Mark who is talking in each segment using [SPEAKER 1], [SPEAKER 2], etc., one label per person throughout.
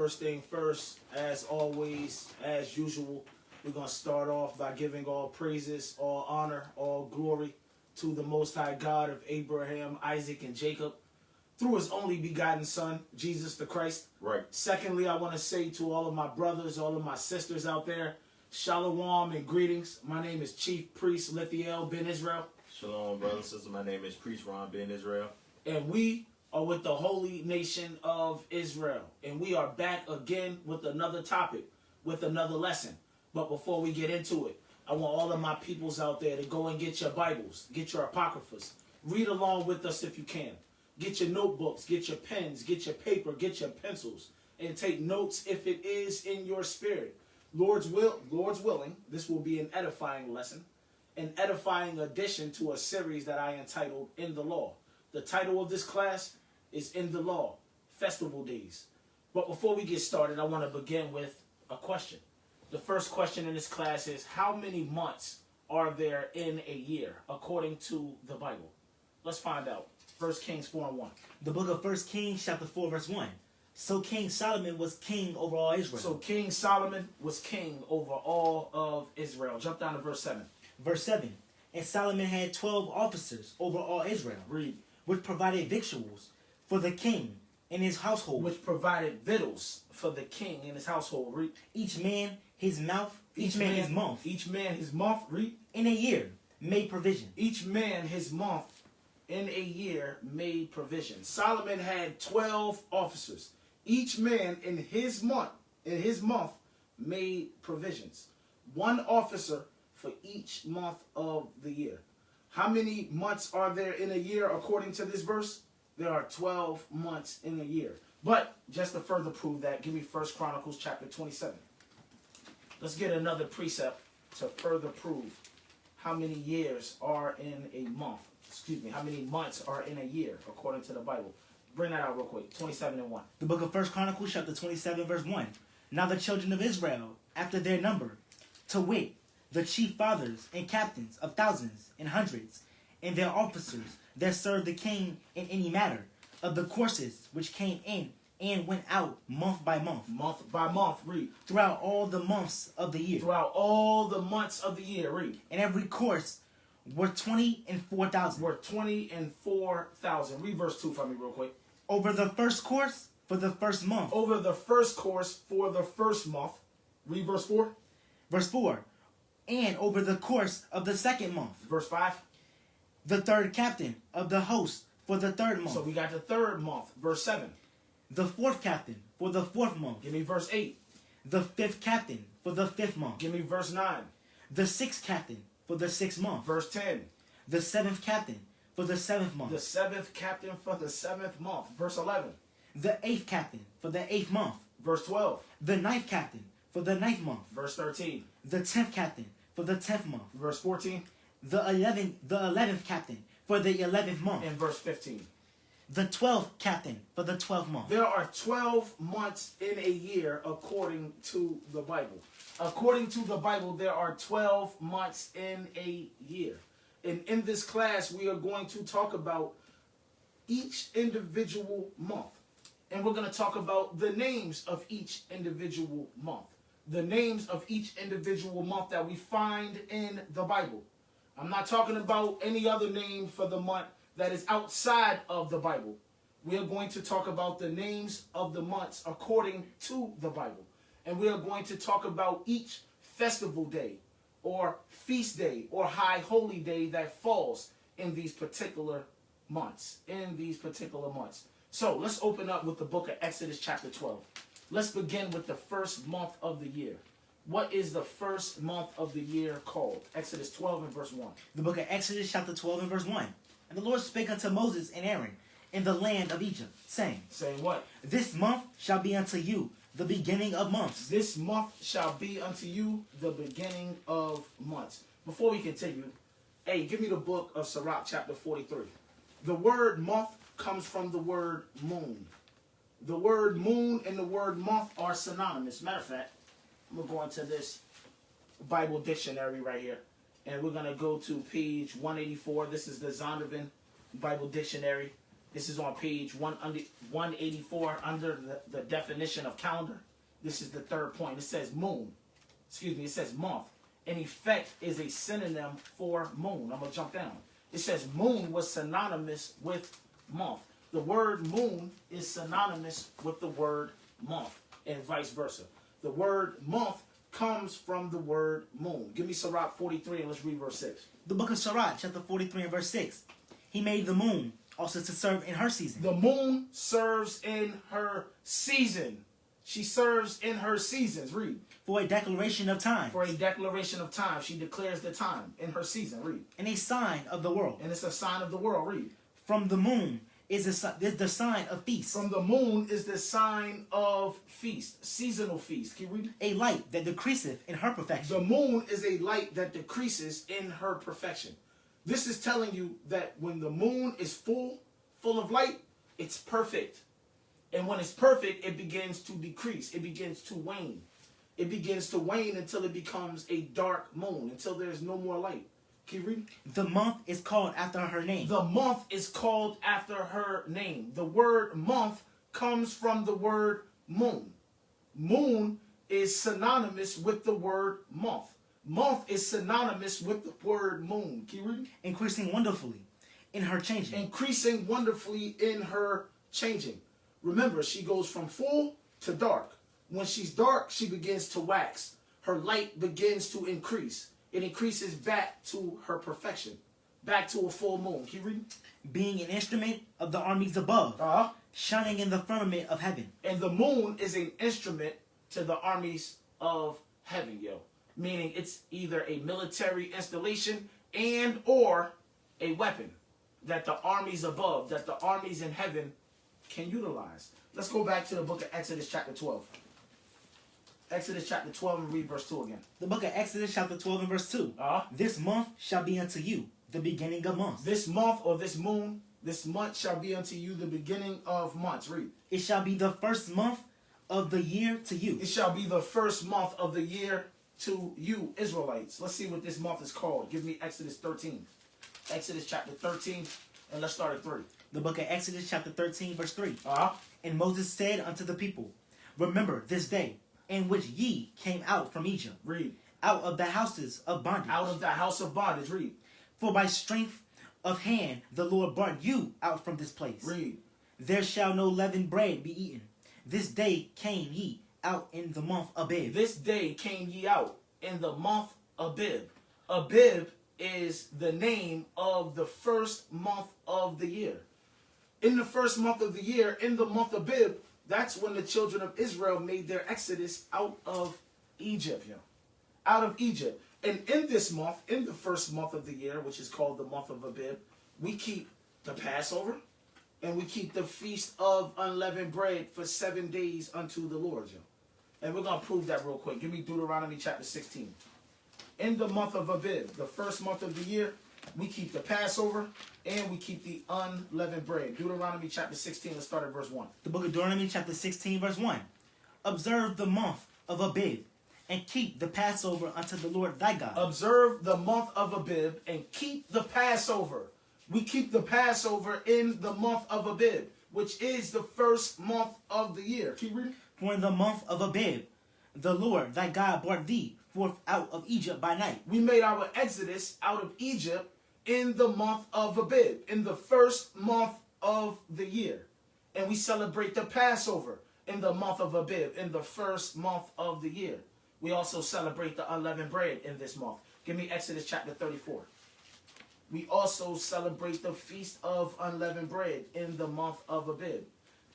[SPEAKER 1] First thing first, as always, as usual, we're going to start off by giving all praises, all honor, all glory to the Most High God of Abraham, Isaac, and Jacob, through his only begotten Son, Jesus the Christ.
[SPEAKER 2] Right.
[SPEAKER 1] Secondly, I want to say to all of my brothers, all of my sisters out there, Shalom and greetings. My name is Chief Priest Lithiyel Ben Israel.
[SPEAKER 2] Shalom, brothers and sisters. My name is Priest Ron Ben Israel.
[SPEAKER 1] And we are with the Holy Nation of Israel. And we are back again with another topic, with another lesson. But before we get into it, I want all of my peoples out there to go and get your Bibles, get your Apocryphas. Read along with us if you can. Get your notebooks, get your pens, get your paper, get your pencils, and take notes if it is in your spirit. Lord's willing, this will be an edifying lesson, an edifying addition to a series that I entitled In the Law. The title of this class is In the Law, Festival Days. But before we get started, I want to begin with a question. The first question in this class is, how many months are there in a year according to the Bible? Let's find out. 1 Kings 4:1.
[SPEAKER 3] The book of 1 Kings chapter 4 verse 1. So King Solomon was king over all Israel.
[SPEAKER 1] So King Solomon was king over all of Israel. Jump down to verse 7.
[SPEAKER 3] Verse 7. And Solomon had 12 officers over all Israel.
[SPEAKER 1] Read.
[SPEAKER 3] Which provided victuals for the king and his household.
[SPEAKER 1] Which provided victuals for the king and his household. Read.
[SPEAKER 3] Each man his mouth, each man his month.
[SPEAKER 1] Each man his month. Read.
[SPEAKER 3] In a year made provision.
[SPEAKER 1] Each man his month in a year made provision. Solomon had 12 officers. Each man in his month made provisions. One officer for each month of the year. How many months are there in a year according to this verse? There are 12 months in a year. But just to further prove that, give me 1 Chronicles chapter 27. Let's get another precept to further prove how many years are in a month. How many months are in a year according to the Bible. Bring that out real quick. 27:1.
[SPEAKER 3] The book of 1 Chronicles chapter 27 verse 1. Now the children of Israel, after their number, to wit, the chief fathers and captains of thousands and hundreds, and their officers that served the king in any matter, of the courses which came in and went out month by month.
[SPEAKER 1] Month by month, read.
[SPEAKER 3] Throughout all the months of the year.
[SPEAKER 1] Throughout all the months of the year, read.
[SPEAKER 3] And every course were 20,004.
[SPEAKER 1] Were 20,004. Read verse 2 for me real quick.
[SPEAKER 3] Over the first course for the first month.
[SPEAKER 1] Over the first course for the first month. Read verse 4.
[SPEAKER 3] Verse 4. And over the course of the second month.
[SPEAKER 1] Verse 5.
[SPEAKER 3] The third captain of the host for the third month.
[SPEAKER 1] So we got the third month. Verse 7.
[SPEAKER 3] The fourth captain for the fourth month.
[SPEAKER 1] Give me verse 8.
[SPEAKER 3] The fifth captain for the fifth month.
[SPEAKER 1] Give me verse 9.
[SPEAKER 3] The sixth captain for the sixth month.
[SPEAKER 1] Verse 10.
[SPEAKER 3] The seventh captain for the seventh month.
[SPEAKER 1] The seventh captain for the seventh month. Verse 11.
[SPEAKER 3] The eighth captain for the eighth month.
[SPEAKER 1] Verse 12.
[SPEAKER 3] The ninth captain for the ninth month.
[SPEAKER 1] Verse 13.
[SPEAKER 3] The 10th captain for the 10th month.
[SPEAKER 1] Verse 14.
[SPEAKER 3] The 11th captain for the 11th month.
[SPEAKER 1] And verse 15.
[SPEAKER 3] The 12th captain for the 12th month.
[SPEAKER 1] There are 12 months in a year according to the Bible. According to the Bible, there are 12 months in a year. And in this class, we are going to talk about each individual month. And we're going to talk about the names of each individual month. The names of each individual month that we find in the Bible. I'm not talking about any other name for the month that is outside of the Bible. We are going to talk about the names of the months according to the Bible. And we are going to talk about each festival day or feast day or high holy day that falls in these particular months. So let's open up with the book of Exodus chapter 12. Let's begin with the first month of the year. What is the first month of the year called? Exodus 12 and verse 1.
[SPEAKER 3] The book of Exodus chapter 12 and verse 1. And the Lord spake unto Moses and Aaron in the land of Egypt, saying.
[SPEAKER 1] Saying what?
[SPEAKER 3] This month shall be unto you the beginning of months.
[SPEAKER 1] This month shall be unto you the beginning of months. Before we continue, hey, give me the book of Sirach chapter 43. The word month comes from the word moon. The word moon and the word month are synonymous. Matter of fact, I'm going to go into this Bible dictionary right here. And we're going to go to page 184. This is the Zondervan Bible Dictionary. This is on page 184 under the definition of calendar. This is the third point. It says moon. Excuse me, it says month. In effect is a synonym for moon. I'm going to jump down. It says moon was synonymous with month. The word moon is synonymous with the word month and vice versa. The word month comes from the word moon. Give me Sirach 43 and let's read verse 6.
[SPEAKER 3] The book of Sirach, chapter 43 and verse 6. He made the moon also to serve in her season.
[SPEAKER 1] The moon serves in her season. She serves in her seasons. Read.
[SPEAKER 3] For a declaration of time.
[SPEAKER 1] For a declaration of time. She declares the time in her season. Read.
[SPEAKER 3] And a sign of the world.
[SPEAKER 1] And it's a sign of the world. Read.
[SPEAKER 3] From the moon is the sign of feast.
[SPEAKER 1] From the moon is the sign of feast. Seasonal feast. Can you read?
[SPEAKER 3] A light that decreaseth in her perfection.
[SPEAKER 1] The moon is a light that decreases in her perfection. This is telling you that when the moon is full of light, it's perfect. And when it's perfect, it begins to decrease. It begins to wane. It begins to wane until it becomes a dark moon, until there's no more light. Can you read?
[SPEAKER 3] The month is called after her name.
[SPEAKER 1] The month is called after her name. The word month comes from the word moon. Moon is synonymous with the word month. Month is synonymous with the word moon. Can you read?
[SPEAKER 3] Increasing wonderfully in her changing.
[SPEAKER 1] Increasing wonderfully in her changing. Remember, she goes from full to dark. When she's dark, she begins to wax. Her light begins to increase. It increases back to her perfection. Back to a full moon. Can you read?
[SPEAKER 3] Being an instrument of the armies above. Shining in the firmament of heaven.
[SPEAKER 1] And the moon is an instrument to the armies of heaven, yo. Meaning it's either a military installation and or a weapon that the armies above, that the armies in heaven can utilize. Let's go back to the book of Exodus chapter 12. Exodus chapter 12 and read verse 2 again.
[SPEAKER 3] The book of Exodus chapter 12 and verse 2. This month shall be unto you the beginning of months.
[SPEAKER 1] This month or this moon, this month shall be unto you the beginning of months. Read.
[SPEAKER 3] It shall be the first month of the year to you.
[SPEAKER 1] It shall be the first month of the year to you, Israelites. Let's see what this month is called. Give me Exodus 13. Exodus chapter 13, and let's start at 3.
[SPEAKER 3] The book of Exodus chapter 13 verse 3. And Moses said unto the people, remember this day in which ye came out from Egypt.
[SPEAKER 1] Read.
[SPEAKER 3] Out of the houses of bondage.
[SPEAKER 1] Out of the house of bondage. Read.
[SPEAKER 3] For by strength of hand the Lord brought you out from this place.
[SPEAKER 1] Read.
[SPEAKER 3] There shall no leavened bread be eaten. This day came ye out in the month Abib.
[SPEAKER 1] This day came ye out in the month Abib. Abib is the name of the first month of the year. In the first month of the year, in the month Abib, that's when the children of Israel made their exodus out of Egypt. Out of Egypt. And in this month, in the first month of the year, which is called the month of Abib, we keep the Passover and we keep the Feast of Unleavened Bread for 7 days unto the Lord. And we're going to prove that real quick. Give me Deuteronomy chapter 16. In the month of Abib, the first month of the year, we keep the Passover and we keep the unleavened bread. Deuteronomy chapter 16, let's start at verse 1.
[SPEAKER 3] The book of Deuteronomy chapter 16 verse 1. Observe the month of Abib and keep the Passover unto the Lord thy God.
[SPEAKER 1] Observe the month of Abib and keep the Passover. We keep the Passover in the month of Abib, which is the first month of the year. Keep reading.
[SPEAKER 3] For in the month of Abib, the Lord thy God brought thee forth out of Egypt by night.
[SPEAKER 1] We made our exodus out of Egypt in the month of Abib, in the first month of the year. And we celebrate the Passover in the month of Abib, in the first month of the year. We also celebrate the unleavened bread in this month. Give me Exodus chapter 34. We also celebrate the Feast of Unleavened Bread in the month of Abib.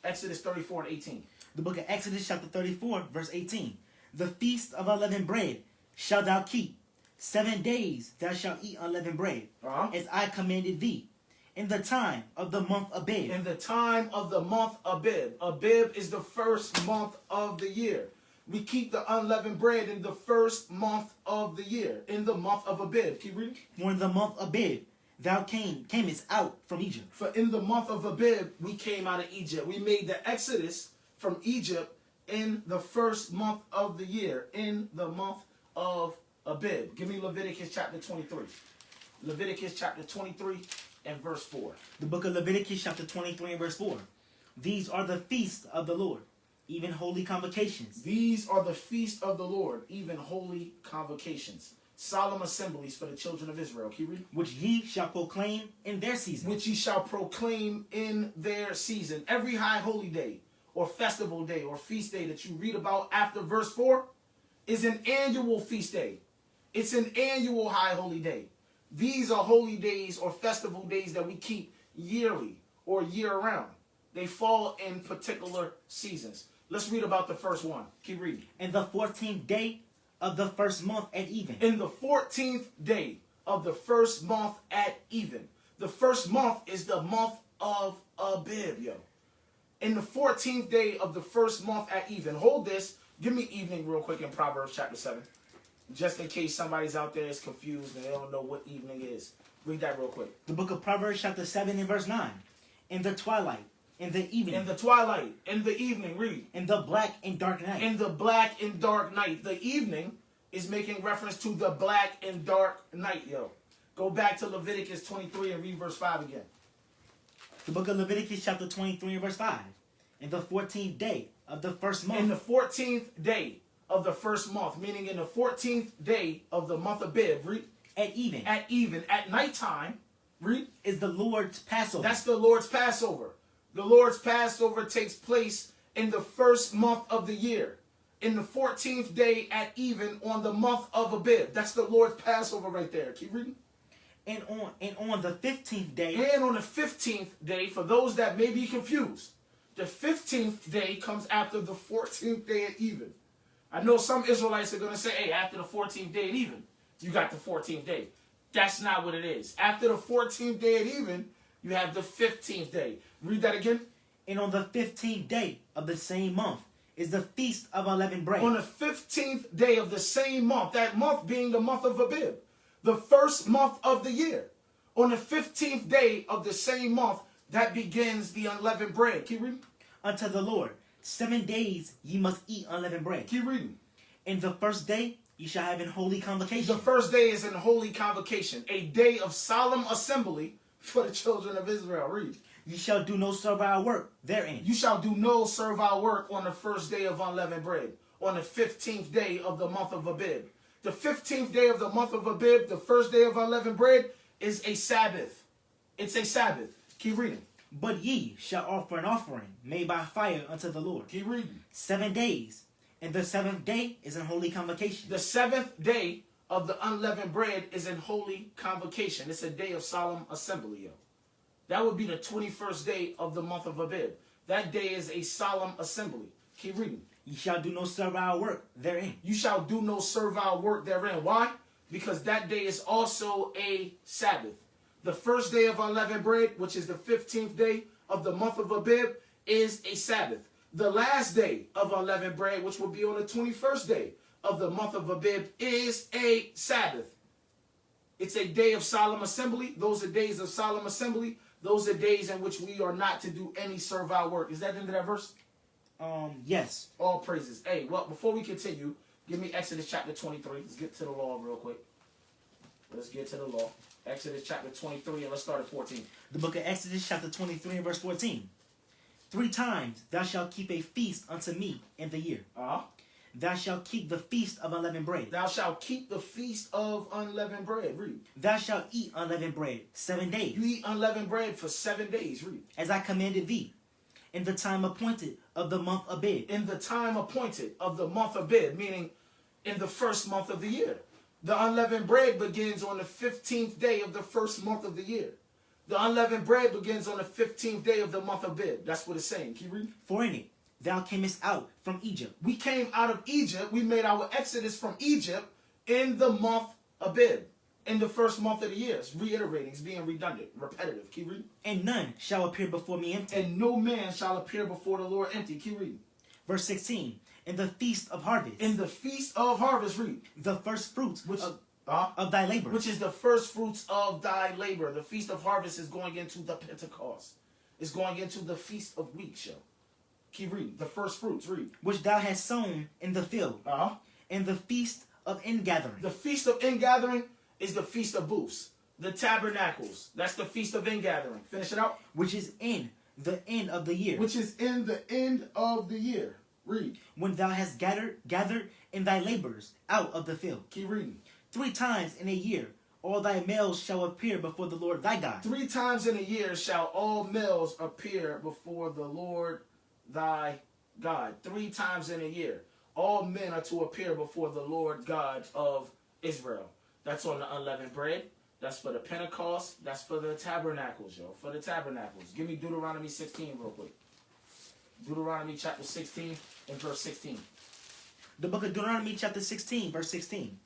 [SPEAKER 1] Exodus 34 and 18.
[SPEAKER 3] The book of Exodus chapter 34 verse 18. The Feast of Unleavened Bread shalt thou keep. 7 days thou shalt eat unleavened bread, as I commanded thee, in the time of the month Abib.
[SPEAKER 1] In the time of the month Abib. Abib is the first month of the year. We keep the unleavened bread in the first month of the year, in the month of Abib. Keep reading.
[SPEAKER 3] For in the month Abib thou camest out from Egypt.
[SPEAKER 1] For in the month of Abib we came out of Egypt. We made the exodus from Egypt in the first month of the year, in the month of Abib. Give me Leviticus chapter 23. Leviticus chapter 23 and verse 4.
[SPEAKER 3] The book of Leviticus chapter 23 and verse 4. These are the feasts of the Lord, even holy convocations.
[SPEAKER 1] These are the feast of the Lord, even holy convocations. Solemn assemblies for the children of Israel. Keep reading.
[SPEAKER 3] Which ye shall proclaim in their season.
[SPEAKER 1] Which ye shall proclaim in their season. Every high holy day or festival day or feast day that you read about after verse 4 is an annual feast day. It's an annual high holy day. These are holy days or festival days that we keep yearly or year round. They fall in particular seasons. Let's read about the first one. Keep reading.
[SPEAKER 3] And the 14th day of the first month at even.
[SPEAKER 1] In the 14th day of the first month at even. The first month is the month of Abib, yo. In the 14th day of the first month at even. Hold this. Give me evening real quick in Proverbs chapter 7. Just in case somebody's out there is confused and they don't know what evening is. Read that real quick.
[SPEAKER 3] The book of Proverbs chapter 7 and verse 9. In the twilight, in the evening.
[SPEAKER 1] In the twilight, in the evening, read.
[SPEAKER 3] In the black and dark night.
[SPEAKER 1] In the black and dark night. The evening is making reference to the black and dark night, yo. Go back to Leviticus 23 and read verse 5 again.
[SPEAKER 3] The book of Leviticus chapter 23 and verse 5. In the 14th day of the first month.
[SPEAKER 1] In the 14th day of the first month, meaning in the 14th day of the month of Abib, read.
[SPEAKER 3] At even.
[SPEAKER 1] At even, at nighttime, read.
[SPEAKER 3] Is the Lord's Passover.
[SPEAKER 1] That's the Lord's Passover. The Lord's Passover takes place in the first month of the year. In the 14th day at even on the month of Abib. That's the Lord's Passover right there. Keep reading.
[SPEAKER 3] And on the 15th day.
[SPEAKER 1] And on the 15th day, for those that may be confused, the 15th day comes after the 14th day at even. I know some Israelites are going to say, hey, after the 14th day at even, you got the 14th day. That's not what it is. After the 14th day at even, you have the 15th day. Read that again.
[SPEAKER 3] And on the 15th day of the same month is the feast of unleavened bread.
[SPEAKER 1] On the 15th day of the same month, that month being the month of Abib, the first month of the year. On the 15th day of the same month, that begins the unleavened bread. Keep reading.
[SPEAKER 3] Unto the Lord 7 days ye must eat unleavened bread.
[SPEAKER 1] Keep reading.
[SPEAKER 3] In the first day ye shall have an holy convocation.
[SPEAKER 1] The first day is an holy convocation, a day of solemn assembly for the children of Israel. Read.
[SPEAKER 3] Ye shall do no servile work therein.
[SPEAKER 1] You shall do no servile work on the first day of unleavened bread, on the 15th day of the month of Abib. The 15th day of the month of Abib, the first day of unleavened bread, is a Sabbath. It's a Sabbath. Keep reading.
[SPEAKER 3] But ye shall offer an offering made by fire unto the Lord.
[SPEAKER 1] Keep reading.
[SPEAKER 3] 7 days. And the 7th day is an holy convocation.
[SPEAKER 1] The 7th day of the unleavened bread is in holy convocation. It's a day of solemn assembly, yo. That would be the 21st day of the month of Abib. That day is a solemn assembly. Keep reading.
[SPEAKER 3] Ye shall do no servile work therein.
[SPEAKER 1] You shall do no servile work therein. Why? Because that day is also a Sabbath. The first day of unleavened bread, which is the 15th day of the month of Abib, is a Sabbath. The last day of unleavened bread, which will be on the 21st day of the month of Abib, is a Sabbath. It's a day of solemn assembly. Those are days of solemn assembly. Those are days in which we are not to do any servile work. Is that the end of that verse?
[SPEAKER 3] Yes.
[SPEAKER 1] All praises. Hey, well, before we continue, give me Exodus chapter 23. Let's get to the law real quick. Let's get to the law. Exodus chapter 23, and let's start at 14.
[SPEAKER 3] The book of Exodus chapter 23 and verse 14. 3 times thou shalt keep a feast unto me in the year. Thou shalt keep the feast of unleavened bread.
[SPEAKER 1] Thou shalt keep the feast of unleavened bread. Read.
[SPEAKER 3] Thou shalt eat unleavened bread 7 days.
[SPEAKER 1] You eat unleavened bread for 7 days. Read.
[SPEAKER 3] As I commanded thee, in the time appointed of the month Abib.
[SPEAKER 1] In the time appointed of the month Abib, meaning in the first month of the year. The unleavened bread begins on the 15th day of the first month of the year. The unleavened bread begins on the 15th day of the month Abib. That's what it's saying. Keep reading.
[SPEAKER 3] For in it thou camest out from Egypt.
[SPEAKER 1] We came out of Egypt. We made our exodus from Egypt in the month Abib. In the first month of the year. It's reiterating. It's being redundant. Repetitive. Keep reading.
[SPEAKER 3] And none shall appear before me empty.
[SPEAKER 1] And no man shall appear before the Lord empty. Keep reading.
[SPEAKER 3] Verse 16. In the feast of harvest.
[SPEAKER 1] In the feast of harvest. Read.
[SPEAKER 3] The first fruits
[SPEAKER 1] Which
[SPEAKER 3] of thy labor.
[SPEAKER 1] Which is the first fruits of thy labor. The feast of harvest is going into the Pentecost. It's going into the feast of weeks, yo. Keep reading. The first fruits. Read.
[SPEAKER 3] Which thou hast sown in the field. In the feast of ingathering.
[SPEAKER 1] The feast of ingathering is the feast of booths. The tabernacles. That's the Feast of Ingathering. Finish it out.
[SPEAKER 3] which is in the end of the year,
[SPEAKER 1] Which is in the end of the year. Read.
[SPEAKER 3] when thou hast gathered in thy labors out of the field.
[SPEAKER 1] Keep reading.
[SPEAKER 3] 3 times in a year all thy males shall appear before the Lord thy God.
[SPEAKER 1] 3 times in a year shall all males appear before the Lord thy God. 3 times in a year. All men are to appear before the Lord God of Israel. That's on the unleavened bread. That's for the Pentecost. That's for the tabernacles, yo. For the tabernacles. Give me Deuteronomy 16 real quick. Deuteronomy chapter 16 and verse 16.
[SPEAKER 3] The book of Deuteronomy chapter 16, verse 16.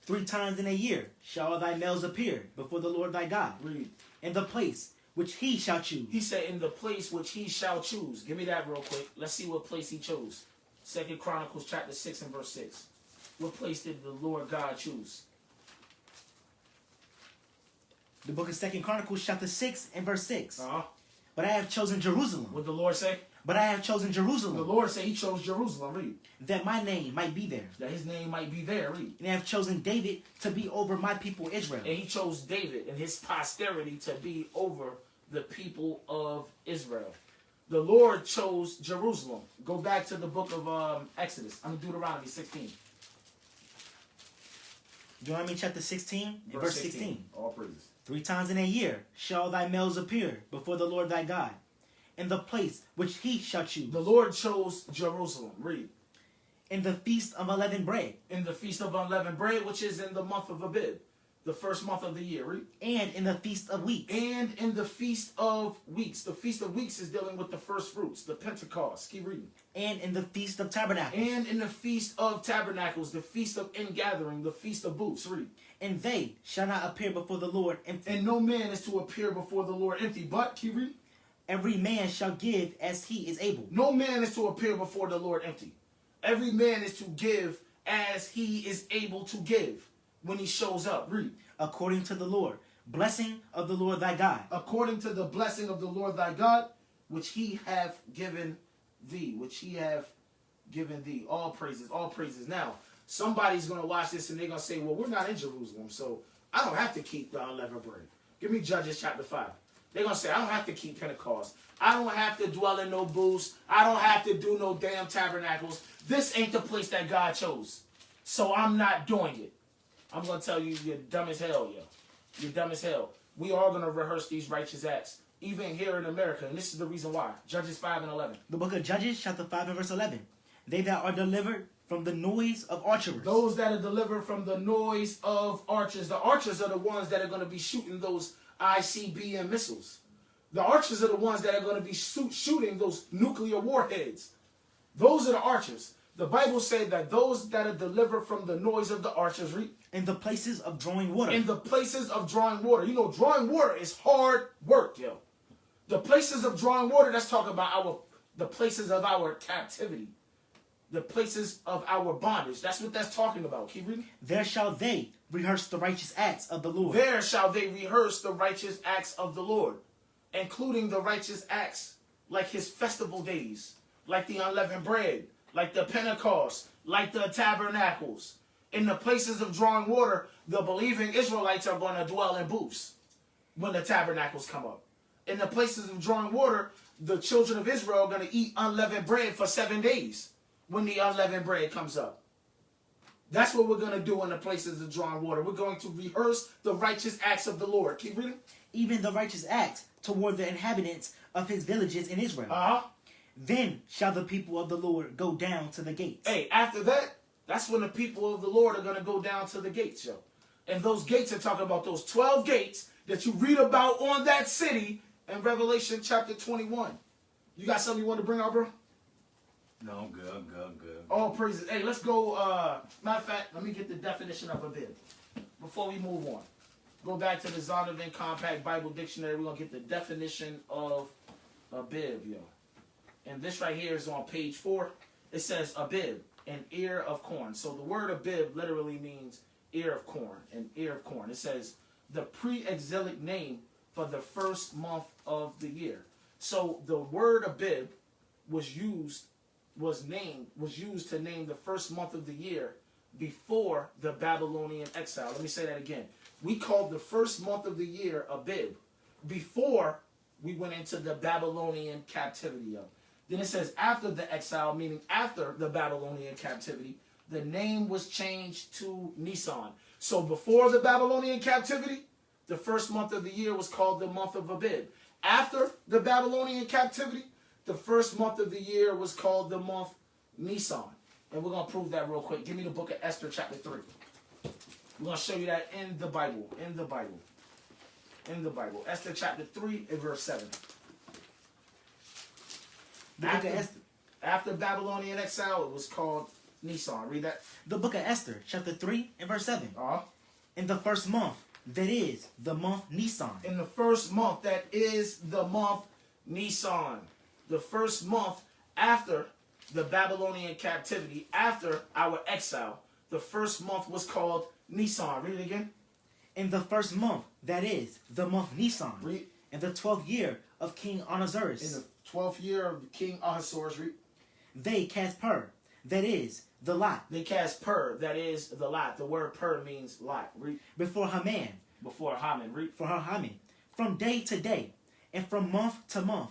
[SPEAKER 3] 3 times in a year shall all thy males appear before the Lord thy God,
[SPEAKER 1] Read.
[SPEAKER 3] in the place which he shall choose.
[SPEAKER 1] He said, in the place which he shall choose. Give me that real quick. Let's see what place he chose. 2 Chronicles chapter 6 and verse 6. What place did the Lord God choose?
[SPEAKER 3] The book of 2 Chronicles chapter 6 and verse 6.
[SPEAKER 1] Uh-huh.
[SPEAKER 3] But I have chosen Jerusalem.
[SPEAKER 1] What the Lord say?
[SPEAKER 3] But I have chosen Jerusalem,
[SPEAKER 1] The Lord said he chose Jerusalem. Read.
[SPEAKER 3] that my name might be there.
[SPEAKER 1] That his name might be there. Read.
[SPEAKER 3] And I have chosen David to be over my people Israel.
[SPEAKER 1] And he chose David and his posterity to be over the people of Israel. The Lord chose Jerusalem. Go back to the book of Exodus. Deuteronomy 16.
[SPEAKER 3] Deuteronomy chapter 16 and verse 16.
[SPEAKER 1] All praises.
[SPEAKER 3] 3 times in a year shall thy males appear before the Lord thy God, in the place which he shall choose.
[SPEAKER 1] The Lord chose Jerusalem. Read.
[SPEAKER 3] In the feast of unleavened bread,
[SPEAKER 1] In the Feast of Unleavened Bread, which is in the month of Abib, the first month of the year. Read.
[SPEAKER 3] and in the feast of weeks,
[SPEAKER 1] And in the Feast of Weeks. The Feast of Weeks is dealing with the first fruits, the Pentecost. Keep reading.
[SPEAKER 3] and in the feast of tabernacles.
[SPEAKER 1] And in the Feast of Tabernacles, the Feast of Ingathering, the Feast of Booths. Read.
[SPEAKER 3] And they shall not appear before the Lord empty.
[SPEAKER 1] And no man is to appear before the Lord empty. But, keep reading.
[SPEAKER 3] Every man shall give as he is able.
[SPEAKER 1] No man is to appear before the Lord empty. Every man is to give as he is able to give when he shows up. Read.
[SPEAKER 3] According to the Lord, blessing of the Lord thy God.
[SPEAKER 1] According to the blessing of the Lord thy God, which he hath given thee. Which he hath given thee. All praises, all praises. Now, somebody's going to watch this and they're going to say, well, we're not in Jerusalem, so I don't have to keep the unleavened bread. Give me Judges chapter 5. They're going to say, I don't have to keep Pentecost. I don't have to dwell in no booths. I don't have to do no damn tabernacles. This ain't the place that God chose. So I'm not doing it. I'm going to tell you, you're dumb as hell, yo. You're dumb as hell. We are going to rehearse these righteous acts, even here in America. And this is the reason why. Judges 5 and 11.
[SPEAKER 3] The book of Judges, chapter 5 and verse 11. They that are delivered from the noise of archers.
[SPEAKER 1] Those that are delivered from the noise of archers. The archers are the ones that are going to be shooting those ICBM missiles. The archers are the ones that are going to be shooting those nuclear warheads. Those are the archers. The Bible said that those that are delivered from the noise of the archers,
[SPEAKER 3] in the places of drawing water.
[SPEAKER 1] in the places of drawing water. You know, drawing water is hard work, yo. The places of drawing water, that's talking about the places of our captivity. The places of our bondage. That's what that's talking about. Keep reading.
[SPEAKER 3] There shall they rehearse the righteous acts of the Lord.
[SPEAKER 1] There shall they rehearse the righteous acts of the Lord, including the righteous acts like his festival days, like the unleavened bread, like the Pentecost, like the tabernacles. In the places of drawing water, the believing Israelites are going to dwell in booths when the tabernacles come up. In the places of drawing water, the children of Israel are going to eat unleavened bread for 7 days when the unleavened bread comes up. That's what we're going to do in the places of drawing water. We're going to rehearse the righteous acts of the Lord. Keep reading.
[SPEAKER 3] Even the righteous acts toward the inhabitants of his villages in Israel.
[SPEAKER 1] Uh-huh.
[SPEAKER 3] Then shall the people of the Lord go down to the gates.
[SPEAKER 1] Hey, after that, that's when the people of the Lord are going to go down to the gates, yo. And those gates are talking about those 12 gates that you read about on that city in Revelation chapter 21. You got something you want to bring out, bro?
[SPEAKER 2] No, I'm good. I'm good. I'm good.
[SPEAKER 1] All praises. Hey, let's go. Matter of fact, let me get the definition of a bib before we move on. Go back to the Zondervan Compact Bible Dictionary. We're going to get the definition of a bib, yo. And this right here is on page 4. It says a bib, an ear of corn. So the word abib literally means ear of corn, an ear of corn. It says the pre-exilic name for the first month of the year. So the word abib was used to name the first month of the year before the Babylonian exile. Let me say that again. We called the first month of the year Abib before we went into the Babylonian captivity. Then it says after the exile, meaning after the Babylonian captivity, the name was changed to Nisan. So before the Babylonian captivity, the first month of the year was called the month of Abib. After the Babylonian captivity, the first month of the year was called the month Nisan. And we're going to prove that real quick. Give me the book of Esther chapter 3. We're going to show you that in the Bible. In the Bible. In the Bible. Esther chapter 3 and verse 7.
[SPEAKER 3] The book of Esther.
[SPEAKER 1] After Babylonian exile, it was called Nisan. Read that.
[SPEAKER 3] The book of Esther, chapter 3 and verse 7.
[SPEAKER 1] Uh-huh.
[SPEAKER 3] In the first month, that is the month Nisan.
[SPEAKER 1] In the first month, that is the month Nisan. The first month after the Babylonian captivity, after our exile, the first month was called Nisan. Read it again.
[SPEAKER 3] In the first month, that is the month Nisan.
[SPEAKER 1] Read.
[SPEAKER 3] In the 12th year of King Ahasuerus.
[SPEAKER 1] In the 12th year of King Ahasuerus, read.
[SPEAKER 3] They cast pur, that is the lot.
[SPEAKER 1] They cast pur, that is the lot. The word pur means lot. Read.
[SPEAKER 3] Before Haman.
[SPEAKER 1] Before Haman. Read.
[SPEAKER 3] For her Haman. From day to day, and from month to month,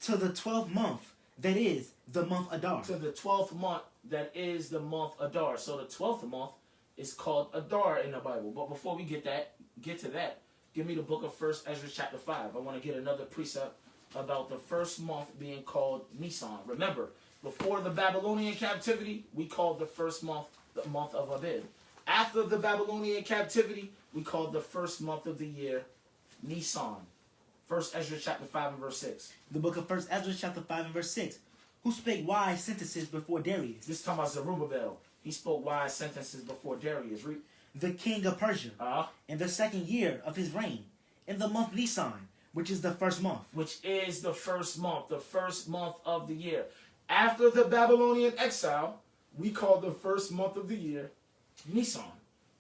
[SPEAKER 3] to the 12th month, that is the month Adar.
[SPEAKER 1] To the 12th month, that is the month Adar. So the 12th month is called Adar in the Bible. But before we get to that, give me the book of 1 Ezra chapter 5. I want to get another precept about the first month being called Nisan. Remember, before the Babylonian captivity, we called the first month the month of Abib. After the Babylonian captivity, we called the first month of the year Nisan. 1 Ezra chapter 5 and verse 6.
[SPEAKER 3] The book of 1 Ezra chapter 5 and verse 6. Who spake wise sentences before Darius?
[SPEAKER 1] This is talking about Zerubbabel. He spoke wise sentences before Darius. Read.
[SPEAKER 3] The king of Persia. In the 2nd year of his reign. In the month Nisan, which is the first month.
[SPEAKER 1] Which is the first month of the year. After the Babylonian exile, we call the first month of the year Nisan.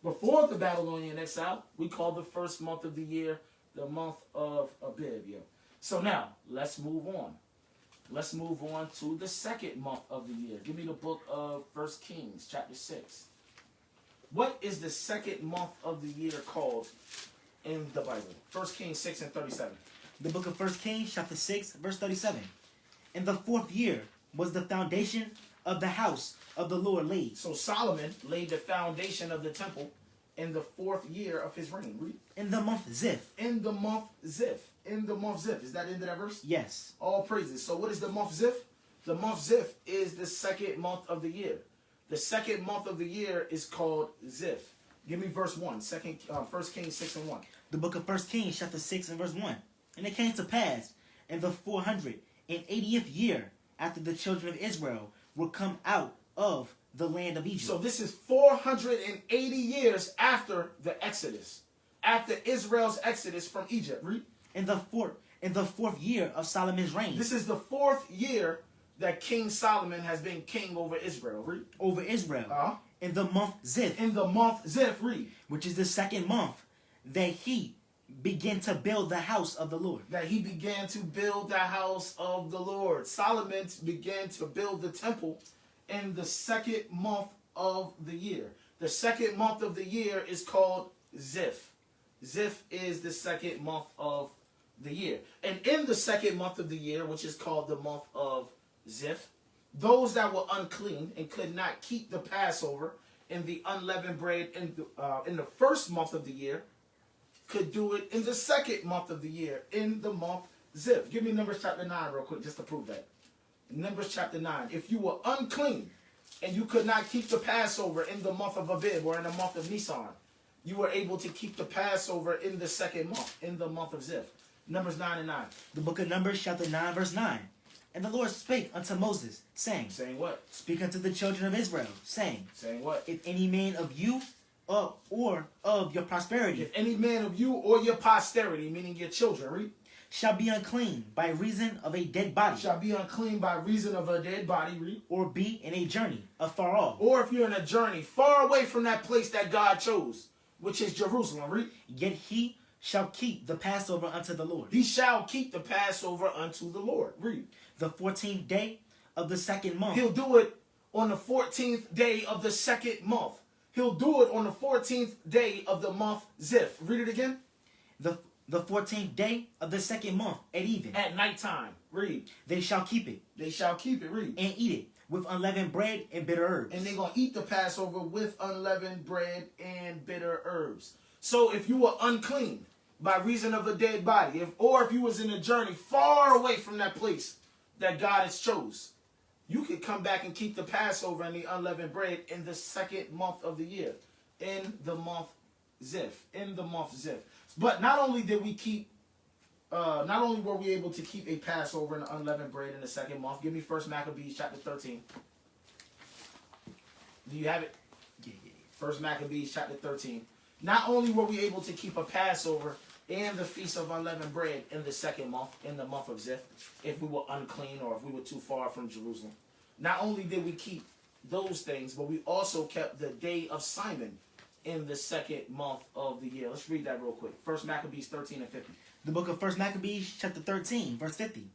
[SPEAKER 1] Before the Babylonian exile, we call the first month of the year the month of Abib. So now, let's move on. Let's move on to the second month of the year. Give me the book of 1 Kings chapter 6. What is the second month of the year called in the Bible? 1 Kings 6 and 37.
[SPEAKER 3] The book of 1 Kings chapter 6 verse 37. In the 4th year was the foundation of the house of the Lord laid.
[SPEAKER 1] So Solomon laid the foundation of the temple in the 4th year of his reign. Read.
[SPEAKER 3] In the month Ziph.
[SPEAKER 1] In the month Ziph. In the month Ziph. Is that the end of that verse?
[SPEAKER 3] Yes.
[SPEAKER 1] All praises. So what is the month Ziph? The month Ziph is the second month of the year. The second month of the year is called Ziph. Give me verse 1. 1 Kings 6 and 1.
[SPEAKER 3] The book of 1 Kings chapter 6 and verse 1. And it came to pass in the 480th year after the children of Israel were come out of the land of Egypt.
[SPEAKER 1] So this is 480 years after the Exodus. After Israel's exodus from Egypt. Read.
[SPEAKER 3] In the 4th year of Solomon's reign.
[SPEAKER 1] This is the 4th year that King Solomon has been king over Israel. Read.
[SPEAKER 3] Over Israel. In the month Ziph.
[SPEAKER 1] In the month Ziph. Read.
[SPEAKER 3] Which is the second month that he began to build the house of the Lord.
[SPEAKER 1] That he began to build the house of the Lord. Solomon began to build the temple in the second month of the year. The second month of the year is called Ziph. Ziph is the second month of the year. And in the second month of the year, which is called the month of Ziph, those that were unclean and could not keep the Passover and the unleavened bread in the first month of the year could do it in the second month of the year, in the month Ziph. Give me Numbers chapter 9 real quick, just to prove that. Numbers chapter 9. If you were unclean and you could not keep the Passover in the month of Abib or in the month of Nisan, you were able to keep the Passover in the second month, in the month of Ziph. Numbers 9 and 9.
[SPEAKER 3] The book of Numbers chapter 9 verse 9. And the Lord spake unto Moses, saying.
[SPEAKER 1] Saying what?
[SPEAKER 3] Speak unto the children of Israel, saying.
[SPEAKER 1] Saying what?
[SPEAKER 3] If any man of you or of your prosperity.
[SPEAKER 1] If any man of you or your posterity, meaning your children, read.
[SPEAKER 3] Shall be unclean by reason of a dead body.
[SPEAKER 1] Shall be unclean by reason of a dead body, read.
[SPEAKER 3] Or be in a journey afar off.
[SPEAKER 1] Or if you're in a journey far away from that place that God chose, which is Jerusalem, read.
[SPEAKER 3] Yet he shall keep the Passover unto the Lord.
[SPEAKER 1] He shall keep the Passover unto the Lord, read.
[SPEAKER 3] The 14th day of the second month.
[SPEAKER 1] He'll do it on the 14th day of the second month. He'll do it on the 14th day of the month Ziph. Read it again.
[SPEAKER 3] The 14th day of the second month at even.
[SPEAKER 1] At nighttime. Read.
[SPEAKER 3] They shall keep it.
[SPEAKER 1] They shall keep it. Read.
[SPEAKER 3] And eat it with unleavened bread and bitter herbs.
[SPEAKER 1] And they're going to eat the Passover with unleavened bread and bitter herbs. So if you were unclean by reason of a dead body, or if you was in a journey far away from that place that God has chose, you could come back and keep the Passover and the unleavened bread in the second month of the year, in the month Ziph, But not only did we keep, not only were we able to keep a Passover and unleavened bread in the second month. Give me 1 Maccabees chapter 13. Do you have it?
[SPEAKER 3] Yeah.
[SPEAKER 1] 1 Maccabees chapter 13. Not only were we able to keep a Passover and the Feast of Unleavened Bread in the second month, in the month of Ziph, if we were unclean or if we were too far from Jerusalem. Not only did we keep those things, but we also kept the day of Simon in the second month of the year. Let's read that real quick. 1 Maccabees 13 and 50.
[SPEAKER 3] The book of 1 Maccabees chapter 13, verse 50.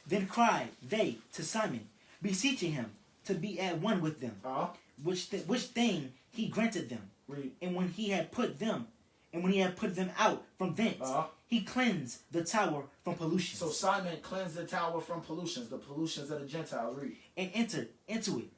[SPEAKER 3] Then cried they to Simon, beseeching him to be at one with them, which thing he granted them.
[SPEAKER 1] Read.
[SPEAKER 3] And when he had put them out from thence, he cleansed the tower from pollution.
[SPEAKER 1] So Simon cleansed the tower from pollutions, the pollutions of the Gentiles. Read.
[SPEAKER 3] And entered into it.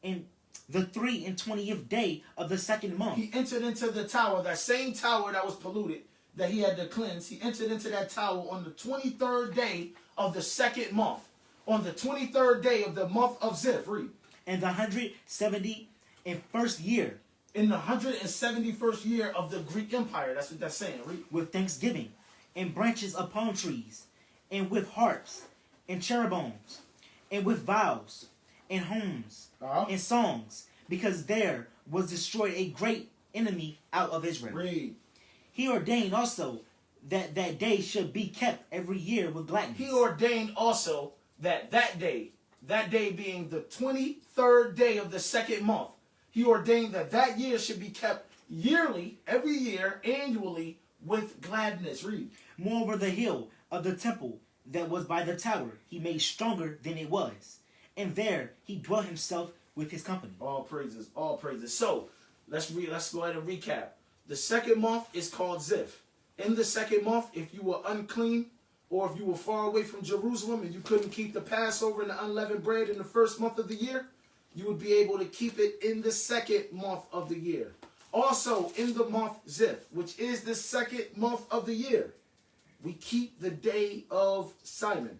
[SPEAKER 3] In the 23rd day of the second month.
[SPEAKER 1] He entered into the tower, that same tower that was polluted, that he had to cleanse. He entered into that tower on the 23rd day of the second month. On the 23rd day of the month of Ziph. Read.
[SPEAKER 3] In the 171st year.
[SPEAKER 1] In the 171st year of the Greek Empire. That's what that's saying. Read.
[SPEAKER 3] With thanksgiving, and branches of palm trees, and with harps, and cherubims, and with vows, and hymns, and songs, because there was destroyed a great enemy out of Israel.
[SPEAKER 1] Read.
[SPEAKER 3] He ordained also that day should be kept every year with gladness.
[SPEAKER 1] He ordained also that day being the 23rd day of the second month, he ordained that year should be kept yearly, every year, annually, with gladness. Read.
[SPEAKER 3] Moreover, the hill of the temple that was by the tower he made stronger than it was, and there he dwelt himself with his company.
[SPEAKER 1] All praises, all praises. So let's go ahead and recap. The second month is called Ziph. In the second month, if you were unclean or if you were far away from Jerusalem and you couldn't keep the Passover and the unleavened bread in the first month of the year, you would be able to keep it in the second month of the year. Also, in the month Ziph, which is the second month of the year, we keep the day of Simon.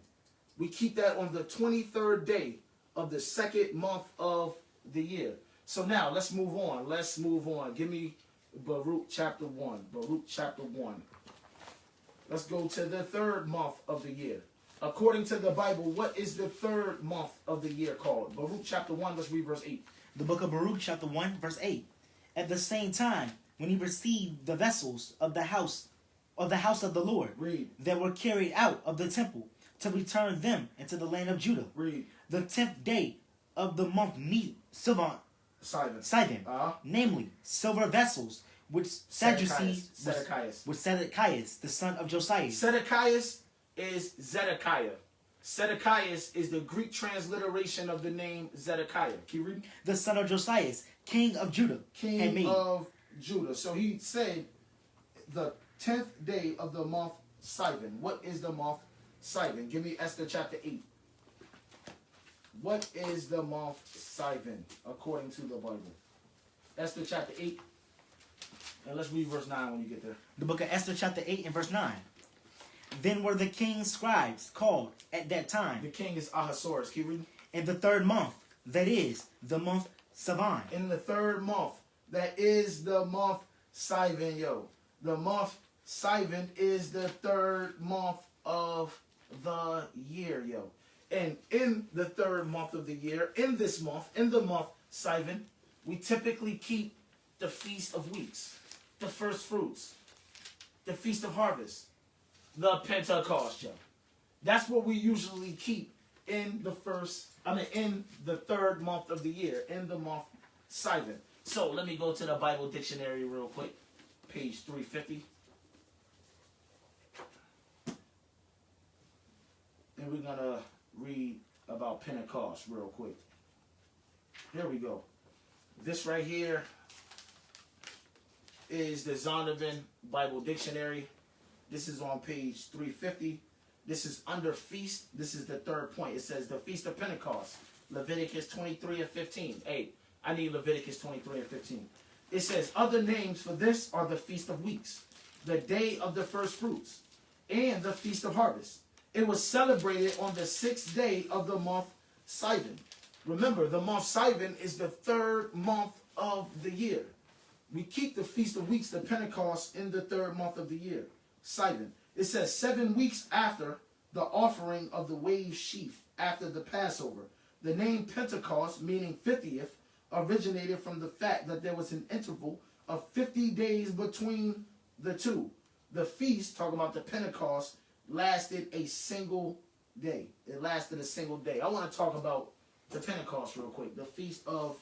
[SPEAKER 1] We keep that on the 23rd day of the second month of the year. So now, let's move on. Give me Baruch chapter 1. Baruch chapter 1. Let's go to the third month of the year. According to the Bible, what is the third month of the year called? Baruch chapter 1, let's read verse 8.
[SPEAKER 3] The book of Baruch chapter 1, verse 8. At the same time, when he received the vessels of the house of the Lord,
[SPEAKER 1] read,
[SPEAKER 3] that were carried out of the temple, to return them into the land of Judah.
[SPEAKER 1] Read.
[SPEAKER 3] The 10th day of the month Sivan, namely silver vessels, which Sadducees, Zedekias, the son of Josiah.
[SPEAKER 1] Zedekias is Zedekiah. Zedekias is the Greek transliteration of the name Zedekiah. Can you read?
[SPEAKER 3] The son of Josiah, king of Judah.
[SPEAKER 1] King of Judah. So he said the 10th day of the month Sivan. What is the month Sivan? Give me Esther chapter 8. What is the month Sivan according to the Bible? Esther chapter 8. And let's read verse 9 when you get there.
[SPEAKER 3] The book of Esther chapter 8 and verse 9. Then were the king's scribes called at that time.
[SPEAKER 1] The king is Ahasuerus. Keep reading.
[SPEAKER 3] In the third month, that is the month Sivan.
[SPEAKER 1] In the third month, that is the month Sivan, yo. The month Sivan is the third month of the year, yo. And in the third month of the year, in this month, in the month Sivan, we typically keep the Feast of Weeks, the first fruits, the Feast of Harvest, the Pentecost, yo. That's what we usually keep in the third month of the year, in the month Sivan. So let me go to the Bible dictionary real quick, page 350. And we're going to read about Pentecost real quick. Here we go. This right here is the Zondervan Bible Dictionary. This is on page 350. This is under feast. This is the third point. It says the Feast of Pentecost. Leviticus 23 and 15. Hey, I need Leviticus 23 and 15. It says, other names for this are the Feast of Weeks, the Day of the First Fruits, and the Feast of Harvest. It was celebrated on the 6th day of the month Sivan. Remember, the month Sivan is the 3rd month of the year. We keep the Feast of Weeks, the Pentecost, in the 3rd month of the year, Sivan. It says 7 weeks after the offering of the wave sheaf, after the Passover. The name Pentecost, meaning 50th, originated from the fact that there was an interval of 50 days between the two. The feast, talking about the Pentecost, lasted a single day. It lasted a single day. I want to talk about the Pentecost real quick. The Feast of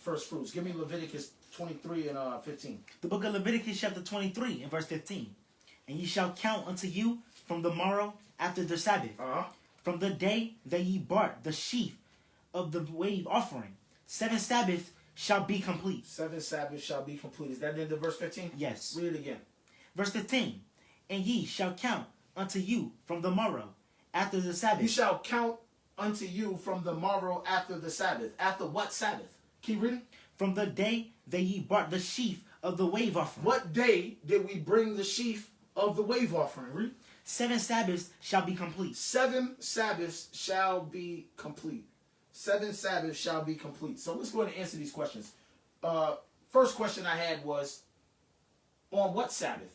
[SPEAKER 1] First Fruits. Give me Leviticus 23 and 15.
[SPEAKER 3] The book of Leviticus chapter 23 and verse 15. And ye shall count unto you from the morrow after the Sabbath, from the day that ye brought the sheaf of the wave offering. 7 Sabbaths shall be complete.
[SPEAKER 1] 7 Sabbaths shall be complete. Is that in the verse 15?
[SPEAKER 3] Yes.
[SPEAKER 1] Read it again.
[SPEAKER 3] Verse 15. And ye shall count unto you from the morrow after the Sabbath.
[SPEAKER 1] You shall count unto you from the morrow after the Sabbath. After what Sabbath? Keep reading.
[SPEAKER 3] From the day that ye brought the sheaf of the wave offering.
[SPEAKER 1] What day did we bring the sheaf of the wave offering? Read.
[SPEAKER 3] 7 Sabbaths shall be complete.
[SPEAKER 1] 7 Sabbaths shall be complete. 7 Sabbaths shall be complete. So let's go ahead and answer these questions. First question I had was, on what Sabbath?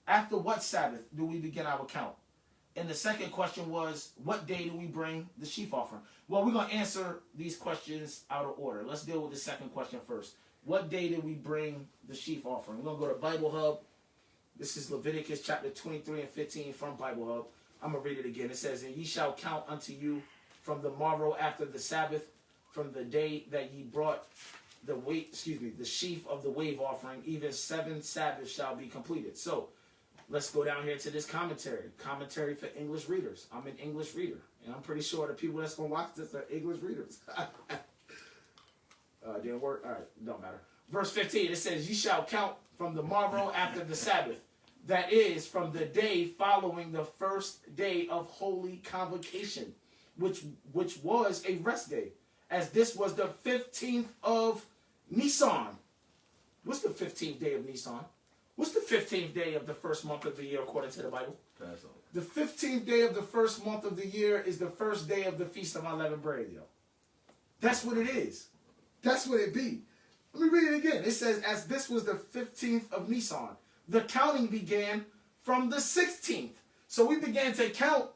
[SPEAKER 1] After what Sabbath do we begin our count? And the second question was, what day do we bring the sheaf offering? Well, we're going to answer these questions out of order. Let's deal with the second question first. What day did we bring the sheaf offering? We're going to go to Bible Hub. This is Leviticus chapter 23 and 15 from Bible Hub. I'm going to read it again. It says, and ye shall count unto you from the morrow after the Sabbath, from the day that ye brought the sheaf of the wave offering, even 7 Sabbaths shall be completed. So, let's go down here to this commentary. Commentary for English readers. I'm an English reader, and I'm pretty sure the people that's going to watch this are English readers. Didn't work? All right, don't matter. Verse 15, it says, ye shall count from the morrow after the Sabbath, that is, from the day following the first day of Holy Convocation, which was a rest day, as this was the 15th of Nisan. What's the 15th day of Nisan? What's the 15th day of the first month of the year according to the Bible?
[SPEAKER 2] Passover.
[SPEAKER 1] The 15th day of the first month of the year is the first day of the Feast of Unleavened Bread, yo. That's what it is. That's what it be. Let me read it again. It says, as this was the 15th of Nisan, the counting began from the 16th. So we began to count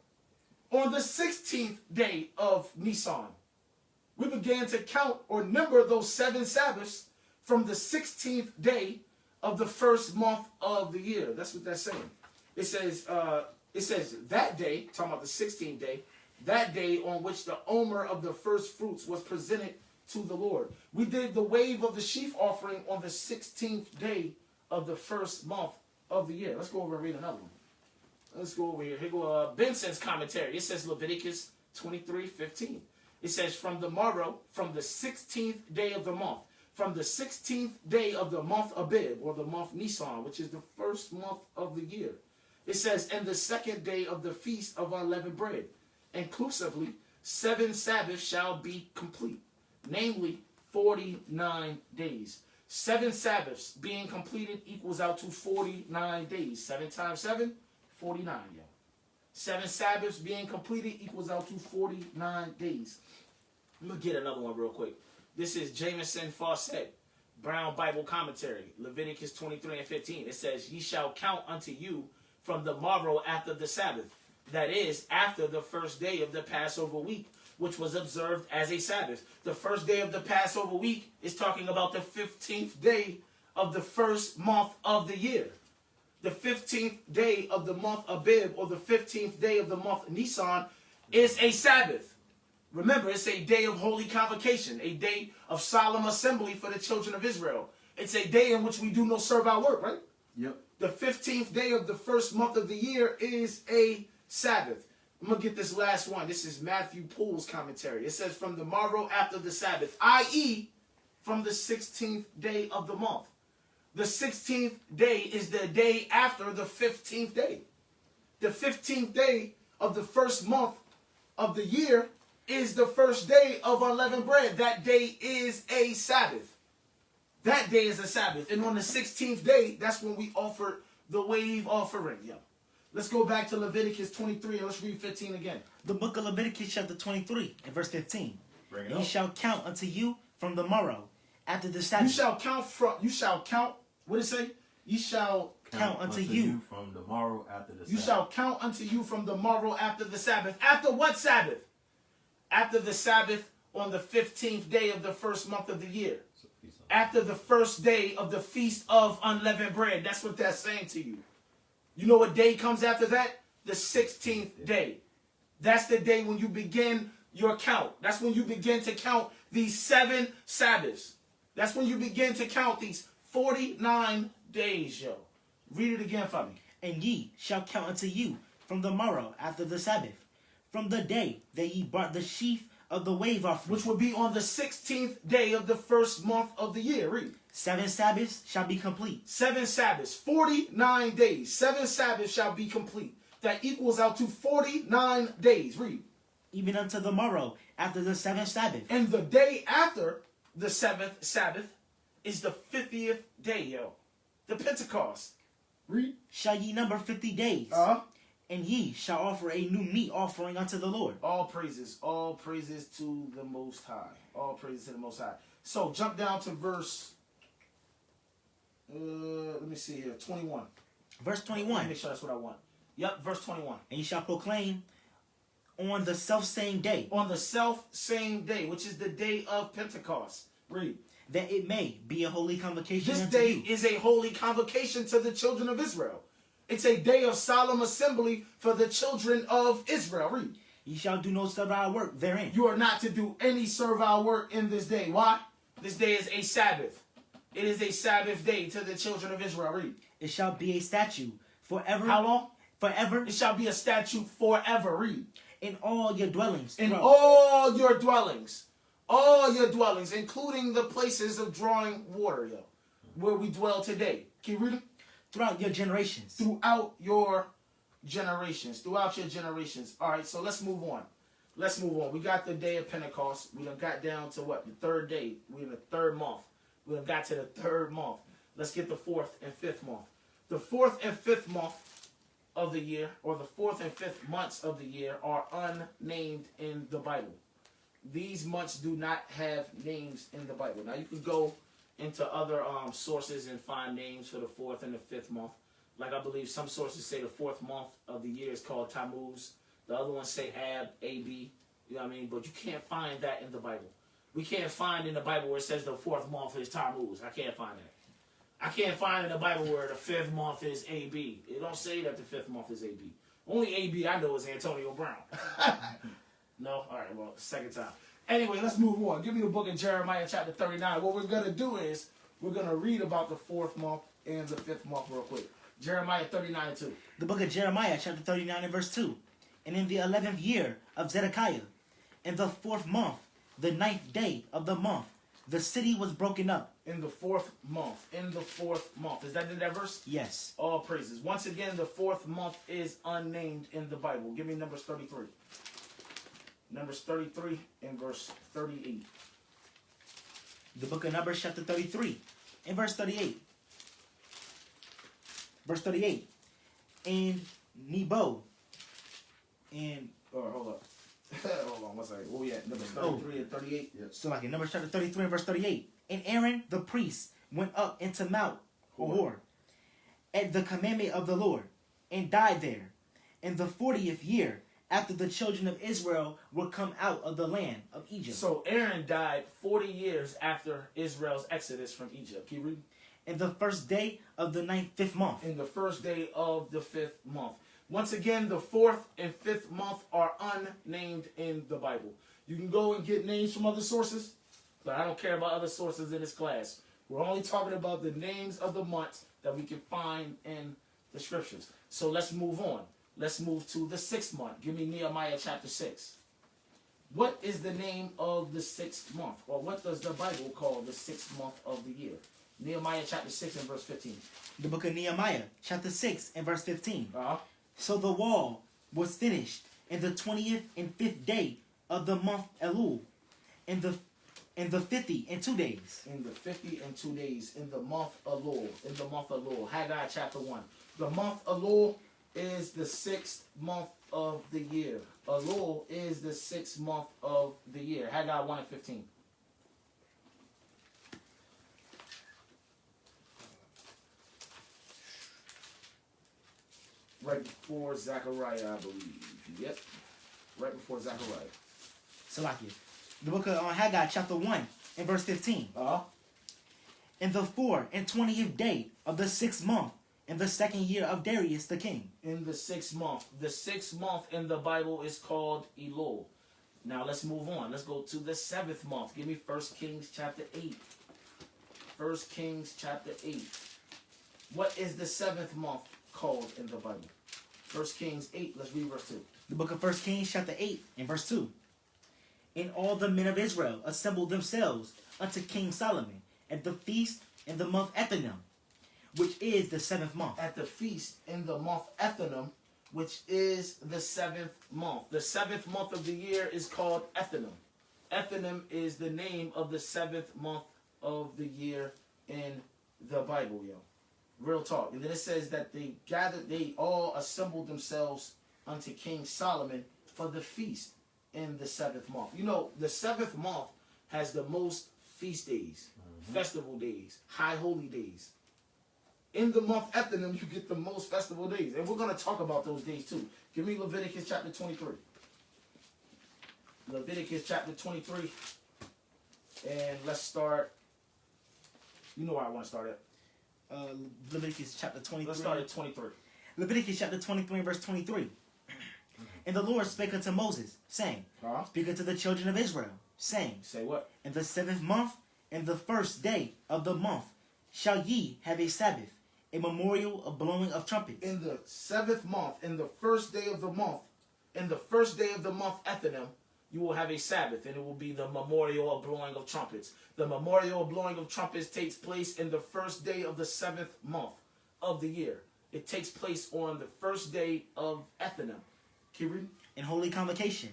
[SPEAKER 1] on the 16th day of Nisan. We began to count or number those 7 Sabbaths from the 16th day of the first month of the year. That's what that's saying. It says that day, talking about the 16th day, that day on which the omer of the first fruits was presented to the Lord. We did the wave of the sheaf offering on the 16th day of the first month of the year. Let's go over and read another one. Let's go over here. Here go Benson's commentary. It says Leviticus 23:15. It says, from the morrow, from the 16th day of the month, from the 16th day of the month Abib, or the month Nisan, which is the first month of the year. It says, and the second day of the Feast of Unleavened Bread. Inclusively, 7 Sabbaths shall be complete, namely 49 days. 7 Sabbaths being completed equals out to 49 days. 7 times 7, 49, yo. 7 Sabbaths being completed equals out to 49 days. I'm going to get another one real quick. This is Jameson Fawcett, Brown Bible Commentary, Leviticus 23 and 15. It says, ye shall count unto you from the morrow after the Sabbath, that is, after the first day of the Passover week, which was observed as a Sabbath. The first day of the Passover week is talking about the 15th day of the first month of the year. The 15th day of the month Abib, or the 15th day of the month Nisan, is a Sabbath. Remember, it's a day of holy convocation, a day of solemn assembly for the children of Israel. It's a day in which we do no servile work, right?
[SPEAKER 2] Yep.
[SPEAKER 1] The 15th day of the first month of the year is a Sabbath. I'm going to get this last one. This is Matthew Poole's commentary. It says, from the morrow after the Sabbath, i.e., from the 16th day of the month. The 16th day is the day after the 15th day. The 15th day of the first month of the year is the first day of unleavened bread. That day is a Sabbath. That day is a Sabbath. And on the 16th day, that's when we offer the wave offering. Yo. Let's go back to Leviticus 23 and let's read 15 again.
[SPEAKER 3] The book of Leviticus chapter 23 and verse 15.
[SPEAKER 2] Bring it
[SPEAKER 3] And
[SPEAKER 2] up.
[SPEAKER 3] ye shall count unto you from the morrow after the Sabbath.
[SPEAKER 1] You shall count, what did it say? You shall
[SPEAKER 3] count unto you
[SPEAKER 2] from the morrow after the
[SPEAKER 1] You
[SPEAKER 2] Sabbath.
[SPEAKER 1] shall count unto you from the morrow after the Sabbath. After what Sabbath? After the Sabbath on the 15th day of the first month of the year. After the first day of the Feast of Unleavened Bread. That's what that's saying to you. You know what day comes after that? The 16th day. That's the day when you begin your count. That's when you begin to count these 7 Sabbaths. That's when you begin to count these 49 days, yo. Read it again for me.
[SPEAKER 3] And ye shall count unto you from the morrow after the Sabbath, from the day that ye brought the sheaf of the wave offering.
[SPEAKER 1] Which will be on the 16th day of the first month of the year. Read.
[SPEAKER 3] 7 Sabbaths shall be complete.
[SPEAKER 1] 7 Sabbaths, 49 days. 7 Sabbaths shall be complete. That equals out to 49 days. Read.
[SPEAKER 3] Even unto the morrow after the 7th Sabbath.
[SPEAKER 1] And the day after the 7th Sabbath is the 50th day, yo. The Pentecost. Read.
[SPEAKER 3] Shall ye number 50 days. And ye shall offer a new meat offering unto the Lord.
[SPEAKER 1] All praises to the Most High. All praises to the Most High. So jump down to verse, let me see here, 21.
[SPEAKER 3] Verse
[SPEAKER 1] Let me
[SPEAKER 3] 21.
[SPEAKER 1] make sure that's what I want. Yep, verse 21.
[SPEAKER 3] And ye shall proclaim on the selfsame day,
[SPEAKER 1] On the self-same day, which is the day of Pentecost. Read.
[SPEAKER 3] that it may be a holy convocation
[SPEAKER 1] This
[SPEAKER 3] unto
[SPEAKER 1] day
[SPEAKER 3] you.
[SPEAKER 1] is a holy convocation to the children of Israel. It's a day of solemn assembly for the children of Israel. Read.
[SPEAKER 3] Ye shall do no servile work therein.
[SPEAKER 1] You are not to do any servile work in this day. Why? This day is a Sabbath. It is a Sabbath day to the children of Israel. Read.
[SPEAKER 3] It shall be a statute forever.
[SPEAKER 1] How long?
[SPEAKER 3] Forever.
[SPEAKER 1] It shall be a statute forever. Read.
[SPEAKER 3] In all your dwellings.
[SPEAKER 1] In
[SPEAKER 3] throughout.
[SPEAKER 1] all your dwellings. All your dwellings, including the places of drawing water, yo, where we dwell today. Keep reading.
[SPEAKER 3] Throughout your generations.
[SPEAKER 1] Throughout your generations. Throughout your generations. All right, so let's move on. Let's move on. We got the day of Pentecost. We done got down to what? The third day. We're in the third month. We done got to the third month. Let's get the 4th and 5th month. The 4th and 5th month of the year, or the 4th and 5th months of the year, are unnamed in the Bible. These months do not have names in the Bible. Now you can go into other sources and find names for the 4th and the 5th month. Like I believe some sources say the 4th month of the year is called Tammuz. The other ones say Ab, A-B. You know what I mean? But you can't find that in the Bible. We can't find in the Bible where it says the 4th month is Tammuz. I can't find that. I can't find in the Bible where the 5th month is A-B. It don't say that the 5th month is A-B. Only A-B I know is Antonio Brown. No? All right, well, second time. Anyway, let's move on. Give me the book of Jeremiah chapter 39. What we're going to do is we're going to read about the 4th month and the 5th month real quick. Jeremiah 39 and 2.
[SPEAKER 3] The book of Jeremiah, chapter 39 and verse 2. And in the 11th year of Zedekiah, in the 4th month, the 9th day of the month, the city was broken up.
[SPEAKER 1] In the 4th month. In the 4th month. Is that in that verse?
[SPEAKER 3] Yes.
[SPEAKER 1] All praises. Once again, the 4th month is unnamed in the Bible. Give me Numbers 33. Numbers 33 and verse 38.
[SPEAKER 3] The book of Numbers, chapter 33 and verse 38. Verse 38. And Nebo. And
[SPEAKER 1] Oh, hold up. Hold on one second. Where we at? Numbers 33 and 38? Yes.
[SPEAKER 3] so like in Numbers chapter 33 and verse 38. And Aaron the priest went up into Mount Hor at the commandment of the Lord, and died there in the 40th year after the children of Israel were come out of the land of Egypt.
[SPEAKER 1] So Aaron died 40 years after Israel's exodus from Egypt. Keep reading.
[SPEAKER 3] In the first day of the 5th month.
[SPEAKER 1] In the first day of the 5th month. Once again, the 4th and 5th month are unnamed in the Bible. You can go and get names from other sources, but I don't care about other sources in this class. We're only talking about the names of the months that we can find in the scriptures. So let's move on. Let's move to the 6th month. Give me Nehemiah chapter 6. What is the name of the 6th month? Or what does the Bible call the 6th month of the year? Nehemiah chapter 6 and verse 15.
[SPEAKER 3] The book of Nehemiah, chapter 6 and verse 15.
[SPEAKER 1] Uh-huh.
[SPEAKER 3] So the wall was finished in the 20th and 5th day of the month Elul, in the 50 and 2 days.
[SPEAKER 1] In the 50 and 2 days, in the month Elul, in the month Elul. Haggai chapter 1. The month Elul is the 6th month of the year. Elul is the 6th month of the year. Haggai 1 and 15. Right before Zechariah, I believe. Yep. Right before Zechariah.
[SPEAKER 3] Salakia. The book of Haggai, chapter 1 and verse 15.
[SPEAKER 1] Uh-huh.
[SPEAKER 3] In the 4 and 20th day of the 6th month, in the 2nd year of Darius the king.
[SPEAKER 1] In the 6th month. The 6th month in the Bible is called Elul. Now let's move on. Let's go to the 7th month. Give me 1 Kings chapter 8. 1 Kings chapter 8. What is the 7th month called in the Bible? 1 Kings 8. Let's read verse 2.
[SPEAKER 3] The book of 1 Kings chapter 8 and verse 2. And all the men of Israel assembled themselves unto King Solomon at the feast in the month Ethanim, which is the 7th month.
[SPEAKER 1] At the feast in the month Ethanim, which is the 7th month. The 7th month of the year is called Ethanim. Ethanim is the name of the 7th month of the year in the Bible, yo. Real talk. And then it says that they all assembled themselves unto King Solomon for the feast in the 7th month. You know, the 7th month has the most feast days, festival days, high holy days. In the month Ethanim, you get the most festival days. And we're going to talk about those days too. Give me Leviticus chapter 23. Leviticus chapter 23. And let's start. You know where I want to start at.
[SPEAKER 3] Leviticus chapter 23.
[SPEAKER 1] Let's start at 23.
[SPEAKER 3] Leviticus chapter 23 verse 23. And the Lord spake unto Moses, saying,
[SPEAKER 1] Huh?
[SPEAKER 3] Speak unto the children of Israel, saying,
[SPEAKER 1] Say what?
[SPEAKER 3] In the 7th month, in the 1st day of the month, shall ye have a Sabbath, a memorial of blowing of trumpets.
[SPEAKER 1] In the 7th month, in the 1st day of the month, in the 1st day of the month Ethanim, you will have a Sabbath, and it will be the memorial of blowing of trumpets. The memorial of blowing of trumpets takes place in the 1st day of the 7th month of the year. It takes place on the 1st day of Ethanim. Can you read?
[SPEAKER 3] In holy convocation,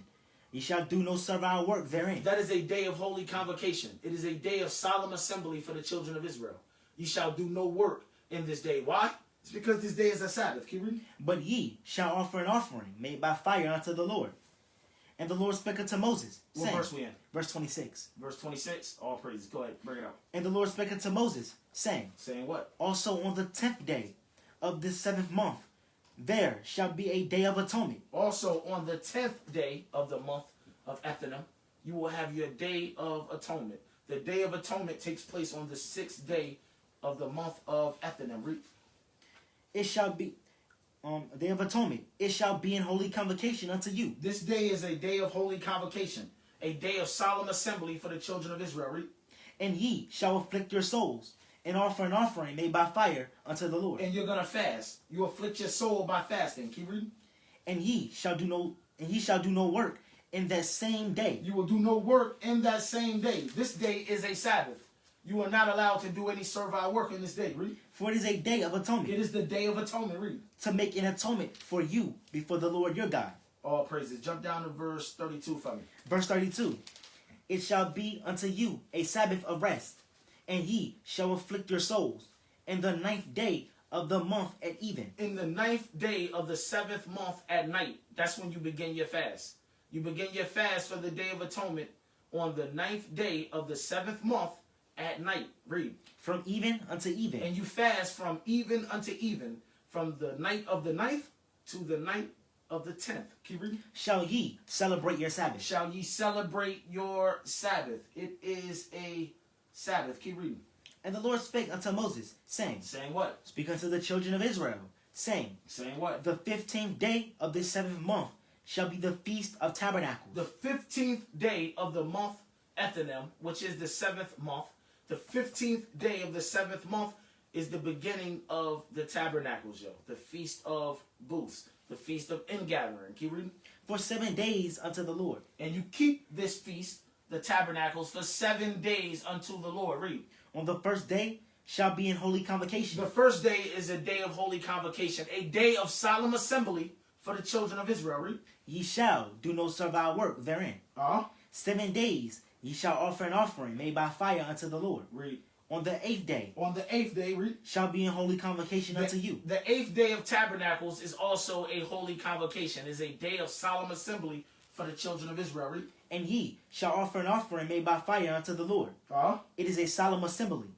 [SPEAKER 3] ye shall do no servile work therein.
[SPEAKER 1] That is a day of holy convocation. It is a day of solemn assembly for the children of Israel. Ye shall do no work in this day. Why? It's because this day is a Sabbath. Can you read?
[SPEAKER 3] But ye shall offer an offering made by fire unto the Lord. And the Lord spake unto Moses,
[SPEAKER 1] What
[SPEAKER 3] saying,
[SPEAKER 1] verse we in?
[SPEAKER 3] verse 26.
[SPEAKER 1] Verse 26. All praises. Go ahead. Bring it out.
[SPEAKER 3] And the Lord spake unto Moses, saying,
[SPEAKER 1] Saying what?
[SPEAKER 3] Also on the 10th day of this 7th month, there shall be a day of atonement.
[SPEAKER 1] Also on the 10th day of the month of Ethanim, you will have your day of atonement. The day of atonement takes place on the 6th day of the month of Ethanim. Read.
[SPEAKER 3] It shall be a day of atonement. It shall be in holy convocation unto you.
[SPEAKER 1] This day is a day of holy convocation, a day of solemn assembly for the children of Israel. Read.
[SPEAKER 3] And ye shall afflict your souls, and offer an offering made by fire unto the Lord.
[SPEAKER 1] And you're gonna fast. You afflict your soul by fasting. Keep reading.
[SPEAKER 3] And ye shall do no work in that same day.
[SPEAKER 1] You will do no work in that same day. This day is a Sabbath. You are not allowed to do any servile work in this day. Read.
[SPEAKER 3] For it is a day of atonement.
[SPEAKER 1] It is the day of atonement. Read.
[SPEAKER 3] To make an atonement for you before the Lord your God.
[SPEAKER 1] All praises. Jump down to verse 32 for me.
[SPEAKER 3] Verse 32. It shall be unto you a Sabbath of rest, and ye shall afflict your souls in the 9th day of the month at even.
[SPEAKER 1] In the 9th day of the 7th month at night, that's when you begin your fast. You begin your fast for the Day of Atonement on the 9th day of the 7th month at night. Read.
[SPEAKER 3] From even unto even.
[SPEAKER 1] And you fast from even unto even, from the night of the 9th to the night of the 10th. Keep reading.
[SPEAKER 3] Shall ye celebrate your Sabbath.
[SPEAKER 1] Shall ye celebrate your Sabbath. It is a Sabbath. Keep reading.
[SPEAKER 3] And the Lord spake unto Moses, saying,
[SPEAKER 1] Saying what?
[SPEAKER 3] Speak unto the children of Israel, saying,
[SPEAKER 1] Saying what?
[SPEAKER 3] The 15th day of this 7th month shall be the Feast of Tabernacles.
[SPEAKER 1] The 15th day of the month Ethanim, which is the 7th month, the 15th day of the 7th month is the beginning of the tabernacles, yo. The Feast of Booths. The Feast of Ingathering. Keep reading.
[SPEAKER 3] For 7 days unto the Lord.
[SPEAKER 1] And you keep this feast, the tabernacles, for 7 days unto the Lord. Read.
[SPEAKER 3] On the first day shall be in holy convocation.
[SPEAKER 1] The first day is a day of holy convocation, a day of solemn assembly for the children of Israel. Read.
[SPEAKER 3] Ye shall do no servile work therein. 7 days ye shall offer an offering made by fire unto the Lord.
[SPEAKER 1] Read.
[SPEAKER 3] On the 8th day
[SPEAKER 1] On the 8th day, read.
[SPEAKER 3] shall be in holy convocation unto you.
[SPEAKER 1] The 8th day of tabernacles is also a holy convocation, is a day of solemn assembly for the children of Israel. Read.
[SPEAKER 3] And ye shall offer an offering made by fire unto the Lord. It is a solemn assembly.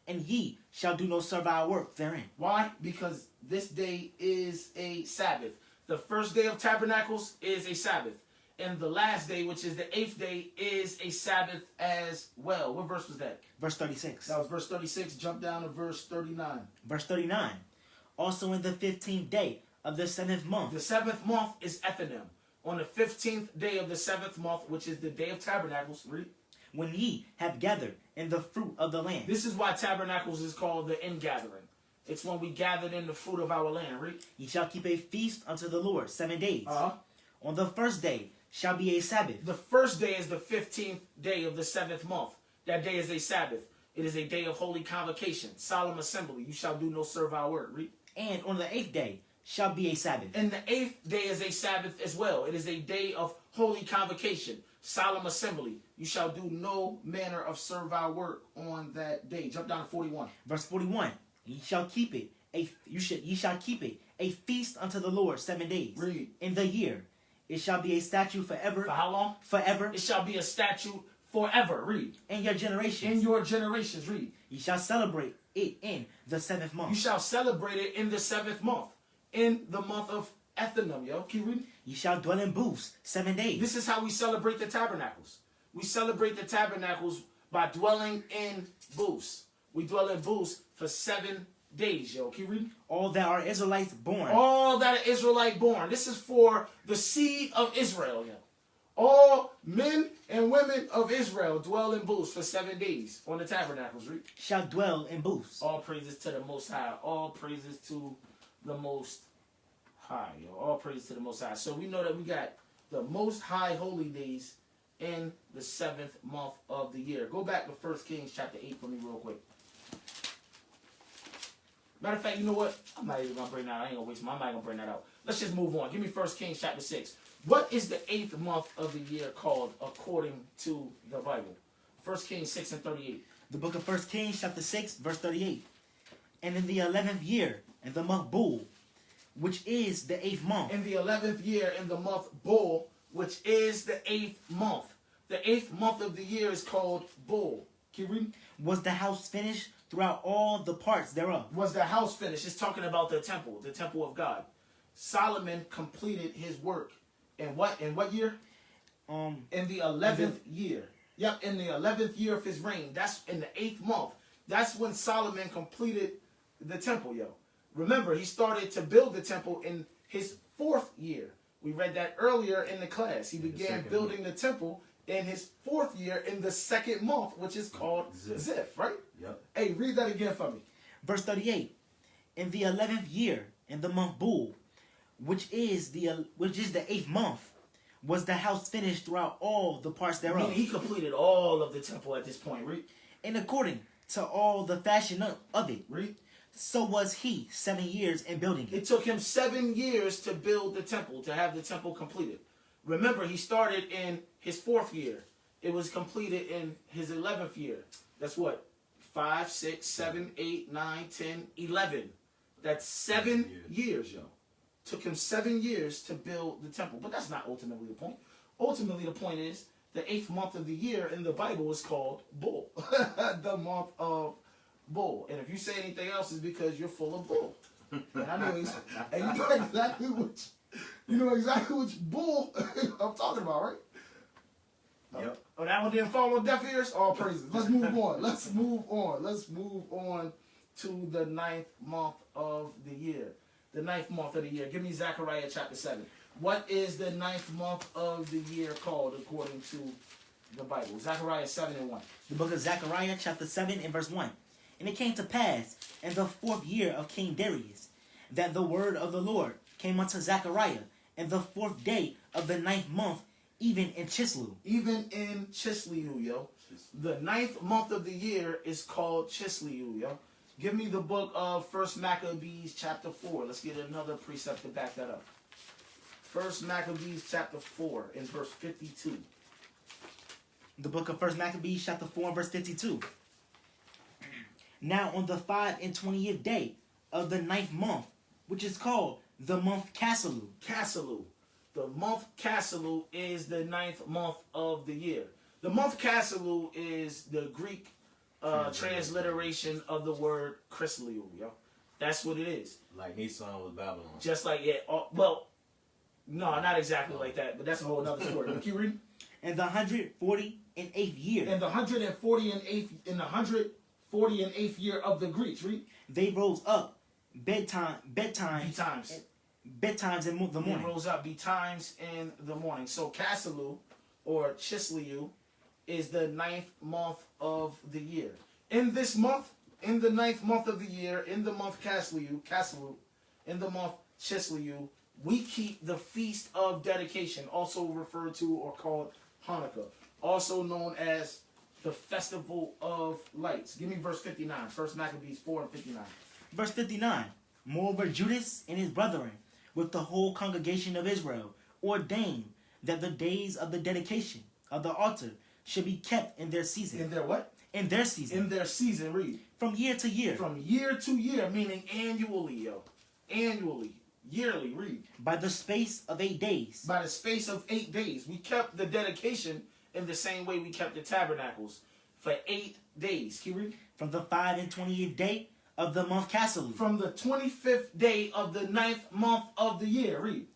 [SPEAKER 3] And ye shall do no servile work therein.
[SPEAKER 1] Why? Because this day is a Sabbath. The first day of tabernacles is a Sabbath. And the last day, which is the 8th day, is a Sabbath as well. What verse was that?
[SPEAKER 3] Verse 36.
[SPEAKER 1] That was verse 36. Jump down to verse 39.
[SPEAKER 3] Verse 39. Also in the 15th day of the 7th month.
[SPEAKER 1] The 7th month is Ethanim. On the 15th day of the 7th month, which is the day of tabernacles, read.
[SPEAKER 3] When ye have gathered in the fruit of the land.
[SPEAKER 1] This is why tabernacles is called the ingathering. It's when we gathered in the fruit of our land, read.
[SPEAKER 3] Ye shall keep a feast unto the Lord 7 days. On the first day shall be a Sabbath.
[SPEAKER 1] The first day is the 15th day of the 7th month. That day is a Sabbath. It is a day of holy convocation, solemn assembly. You shall do no servile work. Read.
[SPEAKER 3] And on the 8th day shall be a Sabbath.
[SPEAKER 1] And the 8th day is a Sabbath as well. It is a day of holy convocation, solemn assembly. You shall do no manner of servile work on that day. Jump down to 41.
[SPEAKER 3] Verse 41. Ye shall keep it. Ye shall keep it a feast unto the Lord 7 days.
[SPEAKER 1] Read.
[SPEAKER 3] In the year. It shall be a statute forever.
[SPEAKER 1] For how long?
[SPEAKER 3] Forever.
[SPEAKER 1] It shall be a statute forever. Read.
[SPEAKER 3] In your generations.
[SPEAKER 1] In your generations. Read.
[SPEAKER 3] Ye shall celebrate it in the 7th month.
[SPEAKER 1] You shall celebrate it in the 7th month. In the month of Ethanim, yo. Keep reading.
[SPEAKER 3] Ye shall dwell in booths 7 days.
[SPEAKER 1] This is how we celebrate the tabernacles. We celebrate the tabernacles by dwelling in booths. We dwell in booths for 7 days, yo. Keep reading.
[SPEAKER 3] All that are Israelites born.
[SPEAKER 1] All that are Israelite born. This is for the seed of Israel, yo. All men and women of Israel dwell in booths for 7 days on the tabernacles. Read.
[SPEAKER 3] Shall dwell in booths.
[SPEAKER 1] All praises to the Most High. All praises to the Most High, yo. All praises to the Most High. So we know that we got the Most High holy days in the 7th month of the year. Go back to 1 Kings chapter 8 for me real quick. Matter of fact, you know what? I'm not even going to bring that out. I ain't going to waste my I'm not going to bring that out. Let's just move on. Give me 1 Kings chapter 6. What is the 8th month of the year called according to the Bible? 1 Kings 6 and 38.
[SPEAKER 3] The book of 1 Kings chapter 6 verse 38. And in the 11th year, in the month Bul, which is the 8th month.
[SPEAKER 1] In the 11th year, in the month Bul, which is the 8th month. The 8th month of the year is called Bul. Keep reading.
[SPEAKER 3] Was the house finished throughout all the parts thereof.
[SPEAKER 1] Was the house finished? It's talking about the temple of God. Solomon completed his work. In what year? In the 11th year. Yep, in the 11th year of his reign. That's in the 8th month. That's when Solomon completed the temple, yo. Remember, he started to build the temple in his 4th year. We read that earlier in the class. He began building the temple in his 4th year in the 2nd month, which is called Ziph, right?
[SPEAKER 2] Yep.
[SPEAKER 1] Hey, read that again for me.
[SPEAKER 3] Verse 38. In the 11th year, in the month Bul, which is the 8th month, was the house finished throughout all the parts thereof.
[SPEAKER 1] Meaning he completed all of the temple at this point. Read.
[SPEAKER 3] And according to all the fashion of it.
[SPEAKER 1] Read.
[SPEAKER 3] So was he 7 years in building it.
[SPEAKER 1] It took him 7 years to build the temple, to have the temple completed. Remember, he started in his 4th year. It was completed in his 11th year. That's what? 5, 6, 7, 8, 9, 10, 11. That's 7 years, yo. Took him 7 years to build the temple. But that's not ultimately the point. Ultimately, the point is the 8th month of the year in the Bible is called Bull. The month of Bull. And if you say anything else, it's because you're full of bull. And I know and you know exactly which bull I'm talking about, right?
[SPEAKER 2] Yep.
[SPEAKER 1] Oh, that one didn't fall on deaf ears? All praises. Let's move on. Let's move on to the 9th month of the year. The 9th month of the year. Give me Zechariah chapter 7. What is the 9th month of the year called according to the Bible? Zechariah 7 and 1.
[SPEAKER 3] The book of Zechariah chapter 7 and verse 1. And it came to pass in the 4th year of King Darius that the word of the Lord came unto Zechariah in the 4th day of the 9th month, even in Chislu.
[SPEAKER 1] Even in Chisliu, yo. The 9th month of the year is called Chisliu, yo. Give me the book of 1 Maccabees chapter 4. Let's get another precept to back that up. 1 Maccabees chapter 4 in verse 52.
[SPEAKER 3] The book of 1 Maccabees chapter 4 and verse 52. Now on the 25th day of the 9th month, which is called the month Casselu.
[SPEAKER 1] Casselu. The month Casselu is the 9th month of the year. The month Casselu is the Greek transliteration of the word Chrysliu, yo. That's what it is.
[SPEAKER 2] Like Nissan was Babylon.
[SPEAKER 1] Just like, yeah, well, no, not exactly like that, but that's a whole other story. Keep reading.
[SPEAKER 3] In the 148th year.
[SPEAKER 1] In the 148th year of the Greeks, read.
[SPEAKER 3] They rose up betimes in the morning.
[SPEAKER 1] They rose up betimes in the morning. So Casselu or Chisliu is the 9th month of the year. In this month, in the 9th month of the year, in the month Casselu, in the month Chisliu, we keep the Feast of Dedication, also referred to or called Hanukkah, also known as the Festival of Lights. Give me verse 59, 1 Maccabees 4 and 59.
[SPEAKER 3] Verse 59. Moreover, Judas and his brethren, with the whole congregation of Israel, ordained that the days of the dedication of the altar should be kept in their season.
[SPEAKER 1] In their what?
[SPEAKER 3] In their season.
[SPEAKER 1] In their season, read.
[SPEAKER 3] From year to year.
[SPEAKER 1] From year to year, meaning annually, yo. Annually. Yearly, read.
[SPEAKER 3] By the space of 8 days.
[SPEAKER 1] By the space of 8 days. We kept the dedication in the same way we kept the tabernacles for 8 days. Can you read?
[SPEAKER 3] From the 25th day of the month Casselu.
[SPEAKER 1] From the 25th day of the 9th month of the year. Read.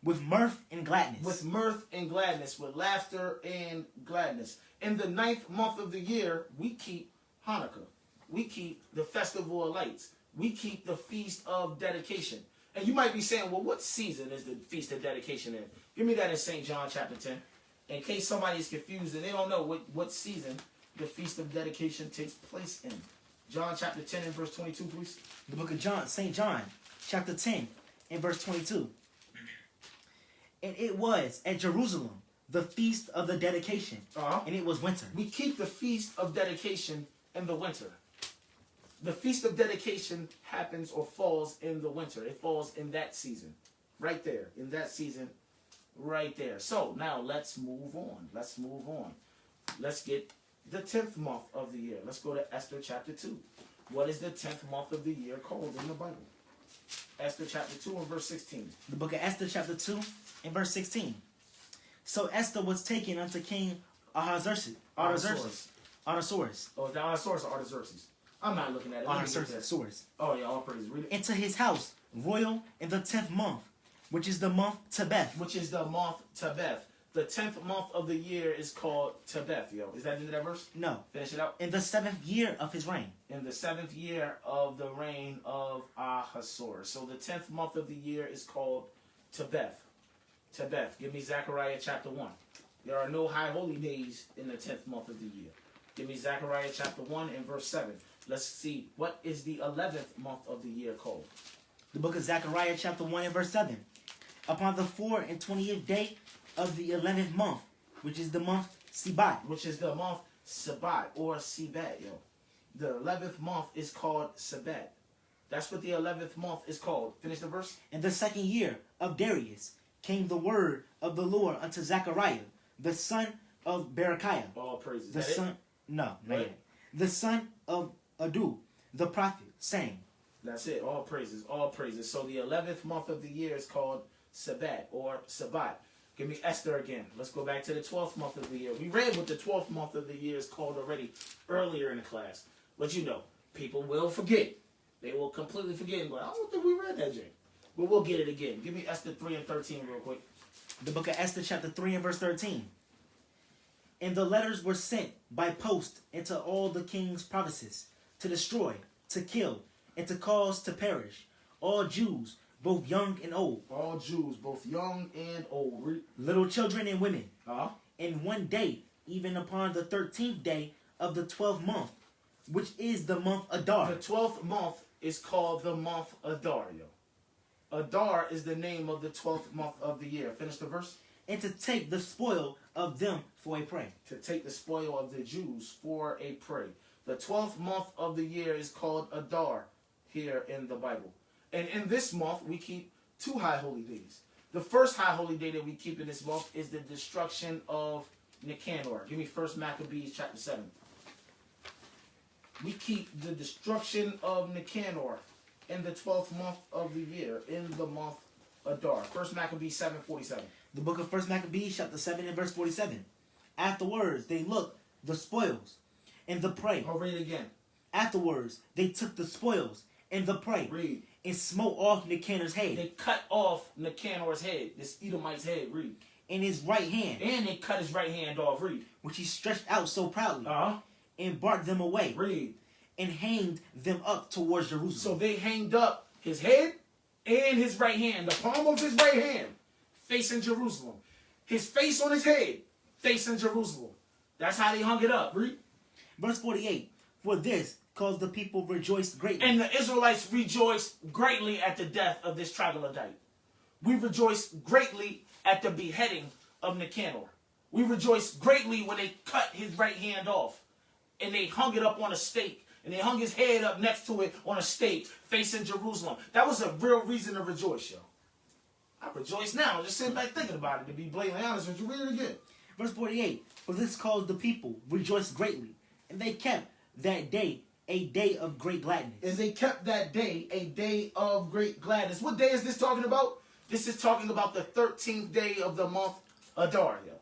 [SPEAKER 3] With mirth and gladness.
[SPEAKER 1] With mirth and gladness. With laughter and gladness. In the 9th month of the year, we keep Hanukkah. We keep the Festival of Lights. We keep the Feast of Dedication. And you might be saying, well, what season is the Feast of Dedication in? Give me that in St. John chapter 10. In case somebody's confused and they don't know what season the Feast of Dedication takes place in. John chapter 10 and verse 22, please.
[SPEAKER 3] The book of John, St. John, chapter 10 and verse 22. And it was at Jerusalem, the Feast of the Dedication. And it was winter.
[SPEAKER 1] We keep the Feast of Dedication in the winter. The Feast of Dedication happens or falls in the winter. It falls in that season. Right there. In that season. Right there. So, now let's move on. Let's move on. Let's get the 10th month of the year. Let's go to Esther chapter 2. What is the 10th month of the year called in the Bible? Esther chapter 2 and verse 16.
[SPEAKER 3] The book of Esther chapter 2 and verse 16. So Esther was taken unto King Artaxerxes.
[SPEAKER 1] Artaxerxes.
[SPEAKER 3] Oh,
[SPEAKER 1] is that Artaxerxes or Artaxerxes? I'm not looking at it.
[SPEAKER 3] Artaxerxes.
[SPEAKER 1] Oh, yeah, all praise. Read it.
[SPEAKER 3] Into his house, royal, in the 10th month, which is the month Tebeth.
[SPEAKER 1] Which is the month Tebeth. The 10th month of the year is called Tebeth, yo. Is that the end of that verse?
[SPEAKER 3] No.
[SPEAKER 1] Finish it out.
[SPEAKER 3] In the 7th year of his reign.
[SPEAKER 1] In the 7th year of the reign of Ahasuerus. So the 10th month of the year is called Tebeth. Tebeth. Give me Zechariah chapter 1. There are no high holy days in the 10th month of the year. Give me Zechariah chapter 1 and verse 7. Let's see. What is the 11th month of the year called?
[SPEAKER 3] The book of Zechariah chapter 1 and verse 7. Upon the 24th day of the 11th month, which is the month Sibat.
[SPEAKER 1] Which is the month Sabat or Sibat, yo. The 11th month is called Sabat. That's what the 11th month is called. Finish the verse.
[SPEAKER 3] In the 2nd year of Darius came the word of the Lord unto Zechariah, the son of Berechiah.
[SPEAKER 1] All praises.
[SPEAKER 3] The son, no, not yet. The son of Adu, the prophet, saying.
[SPEAKER 1] That's it. All praises. All praises. So the 11th month of the year is called Sabat or Sabbat. Give me Esther again. Let's go back to the 12th month of the year. We read what the 12th month of the year is called already earlier in the class. But you know, people will forget. They will completely forget and go, I don't think we read that, Jay. But we'll get it again. Give me Esther 3 and 13 real quick.
[SPEAKER 3] The book of Esther chapter 3 and verse 13. And the letters were sent by post into all the king's provinces to destroy, to kill, and to cause to perish all Jews, both young and old.
[SPEAKER 1] All Jews, both young and old.
[SPEAKER 3] Little children and women.
[SPEAKER 1] Uh-huh.
[SPEAKER 3] In one day, even upon the 13th day of the 12th month, which is the month Adar.
[SPEAKER 1] The 12th month is called the month Adar, yo. Adar is the name of the 12th month of the year. Finish the verse.
[SPEAKER 3] And to take the spoil of them for a prey.
[SPEAKER 1] To take the spoil of the Jews for a prey. The 12th month of the year is called Adar here in the Bible. And in this month, we keep 2 high holy days. The first high holy day that we keep in this month is the destruction of Nicanor. Give me 1 Maccabees chapter 7. We keep the destruction of Nicanor in the 12th month of the year, in the month Adar. 1 Maccabees 7:47.
[SPEAKER 3] The book of 1 Maccabees chapter 7 and verse 47. Afterwards they looked the spoils and the prey.
[SPEAKER 1] I'll read it again.
[SPEAKER 3] Afterwards they took the spoils and the prey.
[SPEAKER 1] Read.
[SPEAKER 3] And smote off Nicanor's head.
[SPEAKER 1] They cut off Nicanor's head, this Edomite's head. Read.
[SPEAKER 3] In his right hand.
[SPEAKER 1] And they cut his right hand off. Read.
[SPEAKER 3] Which he stretched out so proudly. And brought them away.
[SPEAKER 1] Read.
[SPEAKER 3] And hanged them up towards Jerusalem.
[SPEAKER 1] So they hanged up his head and his right hand, the palm of his right hand, facing Jerusalem. His face on his head, facing Jerusalem. That's how they hung it up. Read.
[SPEAKER 3] Verse 48. For this caused the people rejoice greatly.
[SPEAKER 1] And the Israelites rejoiced greatly at the death of this troglodyte. We rejoiced greatly at the beheading of Nicanor. We rejoiced greatly when they cut his right hand off. And they hung it up on a stake. And they hung his head up next to it on a stake facing Jerusalem. That was a real reason to rejoice, yo. I rejoice now. I'm just sitting back thinking about it, to be blatantly honest with you. Read it again.
[SPEAKER 3] Verse 48. For this caused the people rejoice greatly. And they kept that day a day of great gladness.
[SPEAKER 1] And they kept that day a day of great gladness. What day is this talking about? This is talking about the 13th day of the month Adar, yo.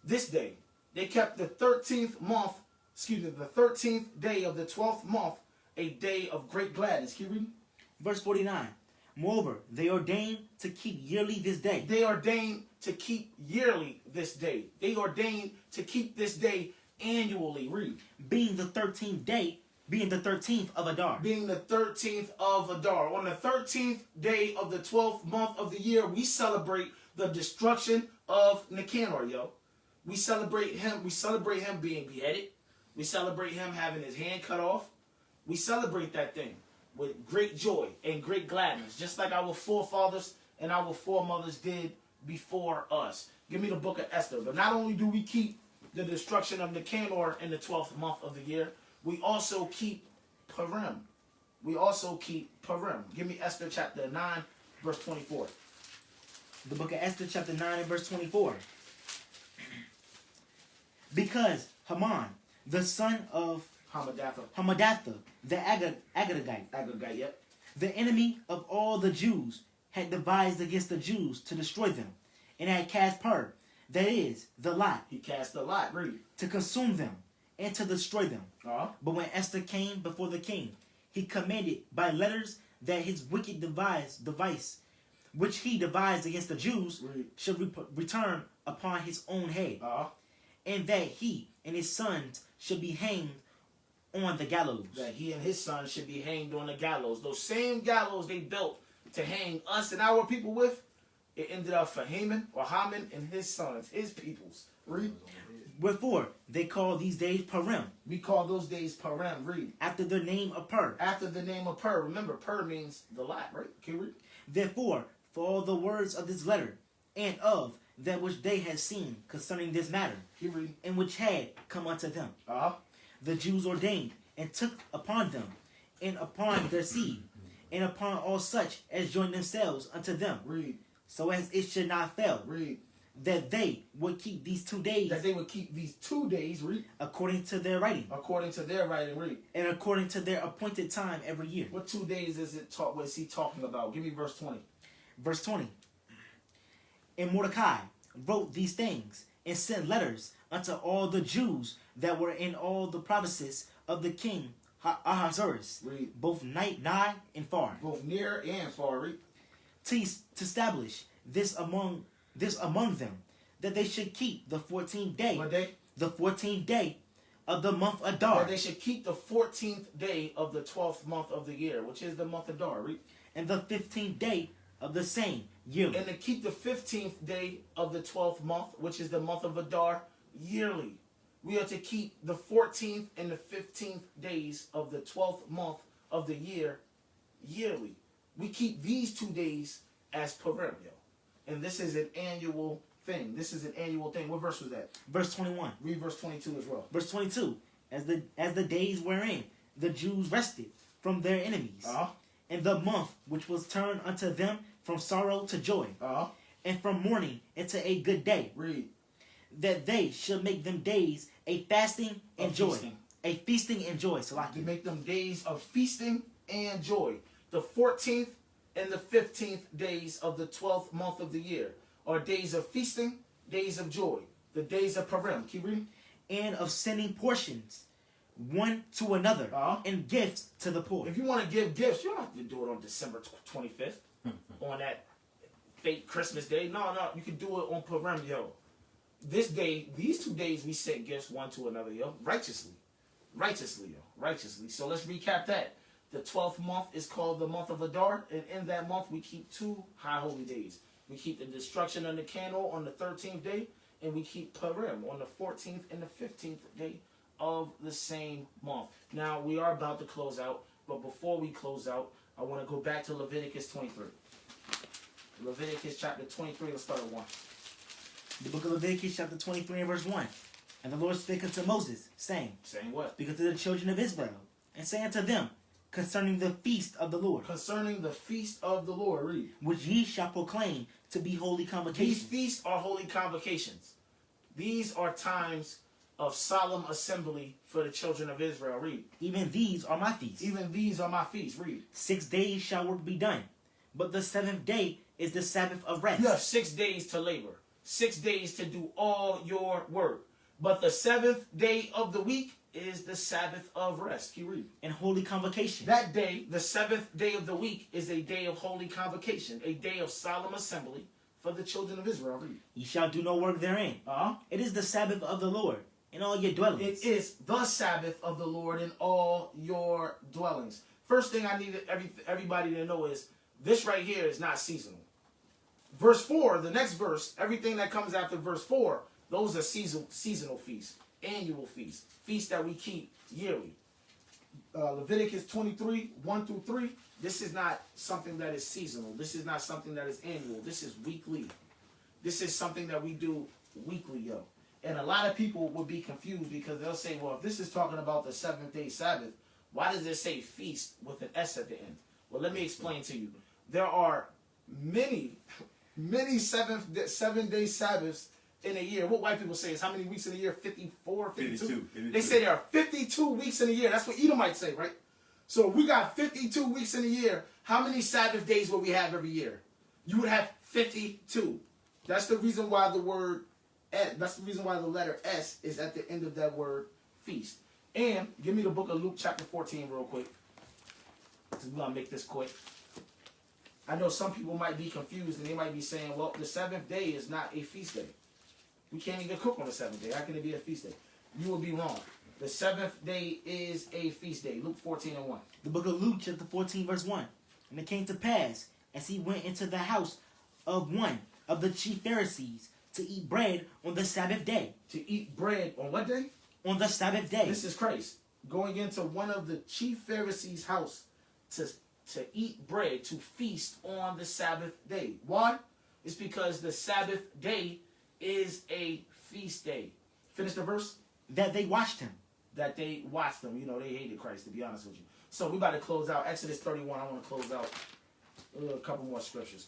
[SPEAKER 1] This day. They kept the 13th day of the 12th month a day of great gladness. Keep reading.
[SPEAKER 3] Verse 49. Moreover, they ordained to keep yearly this day.
[SPEAKER 1] They ordained to keep yearly this day. They ordained to keep this day annually. Read.
[SPEAKER 3] Being the 13th day, being the 13th of Adar.
[SPEAKER 1] Being the 13th of Adar. On the 13th day of the 12th month of the year, we celebrate the destruction of Nicanor, yo. We celebrate him. We celebrate him being beheaded. We celebrate him having his hand cut off. We celebrate that thing with great joy and great gladness, just like our forefathers and our foremothers did before us. Give me the book of Esther. But not only do we keep the destruction of Nicanor in the 12th month of the year, we also keep Purim. We also keep Purim. Give me Esther chapter 9, verse 24.
[SPEAKER 3] The book of Esther chapter 9 and verse 24. Because Haman, the son of Hamadatha, the Agagite,
[SPEAKER 1] yep.
[SPEAKER 3] the enemy of all the Jews, had devised against the Jews to destroy them, and had cast Pur, that is, the lot.
[SPEAKER 1] He cast the lot, read.
[SPEAKER 3] To consume them and to destroy them.
[SPEAKER 1] Uh-huh.
[SPEAKER 3] But when Esther came before the king, he commanded by letters that his wicked device, which he devised against the Jews, should return upon his own head, and that he and his sons should be hanged on the gallows.
[SPEAKER 1] That he and his sons should be hanged on the gallows. Those same gallows they built to hang us and our people with, it ended up for Haman and his sons, his peoples. Read.
[SPEAKER 3] Wherefore they call these days Purim.
[SPEAKER 1] We call those days Purim. Read.
[SPEAKER 3] After the name of Pur.
[SPEAKER 1] After the name of Pur. Remember, Pur means the lot, right? Can you read?
[SPEAKER 3] Therefore, for all the words of this letter, and of that which they had seen concerning this matter,
[SPEAKER 1] Can you read?
[SPEAKER 3] and which had come unto them, the Jews ordained, and took upon them, and upon their seed, and upon all such as joined themselves unto them,
[SPEAKER 1] Read.
[SPEAKER 3] so as it should not fail,
[SPEAKER 1] Read.
[SPEAKER 3] that they would keep these 2 days,
[SPEAKER 1] That they would keep these 2 days, read.
[SPEAKER 3] according to their writing,
[SPEAKER 1] According to their writing, read.
[SPEAKER 3] and according to their appointed time every year.
[SPEAKER 1] What 2 days is it taught? What is he talking about? Give me verse 20.
[SPEAKER 3] Verse 20. And Mordecai wrote these things, and sent letters unto all the Jews that were in all the provinces of the king Ahasuerus,
[SPEAKER 1] Read.
[SPEAKER 3] both nigh and far,
[SPEAKER 1] Both near and far, read.
[SPEAKER 3] to establish this among them, that they should keep the 14th day,
[SPEAKER 1] What day?
[SPEAKER 3] the 14th day of the month Adar,
[SPEAKER 1] That they should keep the 14th day of the 12th month of the year, which is the month Adar, read.
[SPEAKER 3] and the 15th day of the same yearly.
[SPEAKER 1] And to keep the 15th day of the 12th month, which is the month of Adar, yearly. We are to keep the 14th and the 15th days of the 12th month of the year yearly. We keep these 2 days as Purim, yo. And this is an annual thing. This is an annual thing. What verse was that?
[SPEAKER 3] Verse 21.
[SPEAKER 1] Read verse 22 as well.
[SPEAKER 3] Verse 22. As the days wherein the Jews rested from their enemies, and the month which was turned unto them from sorrow to joy, and from mourning into a good day.
[SPEAKER 1] Read.
[SPEAKER 3] That they should make them days a fasting and joy.
[SPEAKER 1] Feasting.
[SPEAKER 3] A feasting and joy. So
[SPEAKER 1] To make them days of feasting and joy. The 14th and the 15th days of the 12th month of the year are days of feasting, days of joy. The days of Purim. Keep reading.
[SPEAKER 3] and of sending portions one to another and gifts to the poor.
[SPEAKER 1] If you want to give gifts, you don't have to do it on December 25th on that fake Christmas day. No, you can do it on Purim, yo. This day, these 2 days, we sent gifts one to another, yo. Righteously, yo. Righteously. So let's recap that. The 12th month is called the month of Adar, and in that month we keep 2 high holy days. We keep the destruction of the candle on the 13th day, and we keep Purim on the 14th and the 15th day of the same month. Now, we are about to close out, but before we close out, I want to go back to Leviticus 23. Leviticus chapter 23, let's start at 1.
[SPEAKER 3] The book of Leviticus chapter 23 and verse 1. And the Lord spake unto Moses, saying,
[SPEAKER 1] Saying what?
[SPEAKER 3] Speak unto the children of Israel, and say unto them, concerning the feast of the Lord,
[SPEAKER 1] Concerning the feast of the Lord, read.
[SPEAKER 3] which ye shall proclaim to be holy
[SPEAKER 1] These
[SPEAKER 3] convocations.
[SPEAKER 1] feasts are holy convocations. These are times of solemn assembly for the children of Israel. Read.
[SPEAKER 3] Even these are my feasts.
[SPEAKER 1] Even these are my feasts. Read.
[SPEAKER 3] 6 days shall work be done, but the 7th day is the Sabbath of rest.
[SPEAKER 1] You have 6 days to labor. 6 days to do all your work. But the 7th day of the week is the Sabbath of rest. Keep reading.
[SPEAKER 3] And holy convocation.
[SPEAKER 1] That day, the 7th day of the week, is a day of holy convocation, a day of solemn assembly for the children of Israel. Read.
[SPEAKER 3] Ye shall do no work therein. It is the Sabbath of the Lord in all your dwellings.
[SPEAKER 1] It is the Sabbath of the Lord in all your dwellings. First thing I need everybody to know is this right here is not seasonal. Verse 4, the next verse, everything that comes after verse 4, those are seasonal feasts, annual feasts, feasts that we keep yearly. Leviticus 23, 1 through 3, this is not something that is seasonal. This is not something that is annual. This is weekly. This is something that we do weekly, yo. And a lot of people will be confused because they'll say, well, if this is talking about the 7th-day Sabbath, why does it say feast with an S at the end? Well, let me explain to you. There are many 7-day Sabbaths in a year. What white people say is how many weeks in a year? 54, 52? They say there are 52 weeks in a year. That's what Edomites say, right? So if we got 52 weeks in a year, how many Sabbath days will we have every year? You would have 52. That's the reason why the word that's the reason why the letter S is at the end of that word feast. And give me the book of Luke chapter 14 real quick. Because we're going to make this quick. I know some people might be confused and they might be saying, well, the 7th day is not a feast day. We can't even cook on the 7th day. How can it be a feast day? You would be wrong. The 7th day is a feast day. Luke 14 and 1.
[SPEAKER 3] The book of Luke chapter 14 verse 1. And it came to pass, as he went into the house of one of the chief Pharisees, to eat bread on the Sabbath day.
[SPEAKER 1] To eat bread on what day?
[SPEAKER 3] On the Sabbath day.
[SPEAKER 1] This is Christ going into one of the chief Pharisees' house to eat bread, to feast on the Sabbath day. Why? It's because the Sabbath day is a feast day. Finish the verse.
[SPEAKER 3] That they watched him.
[SPEAKER 1] That they watched him. You know, they hated Christ, to be honest with you. So we about to close out Exodus 31. I want to close out a couple more scriptures.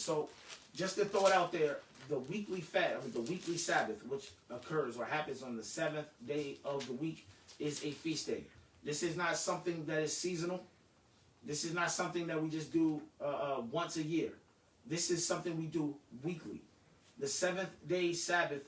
[SPEAKER 1] So just to throw it out there, the weekly the weekly Sabbath, which occurs or happens on the 7th day of the week, is a feast day. This is not something that is seasonal. This is not something that we just do once a year. This is something we do weekly. The 7th day Sabbath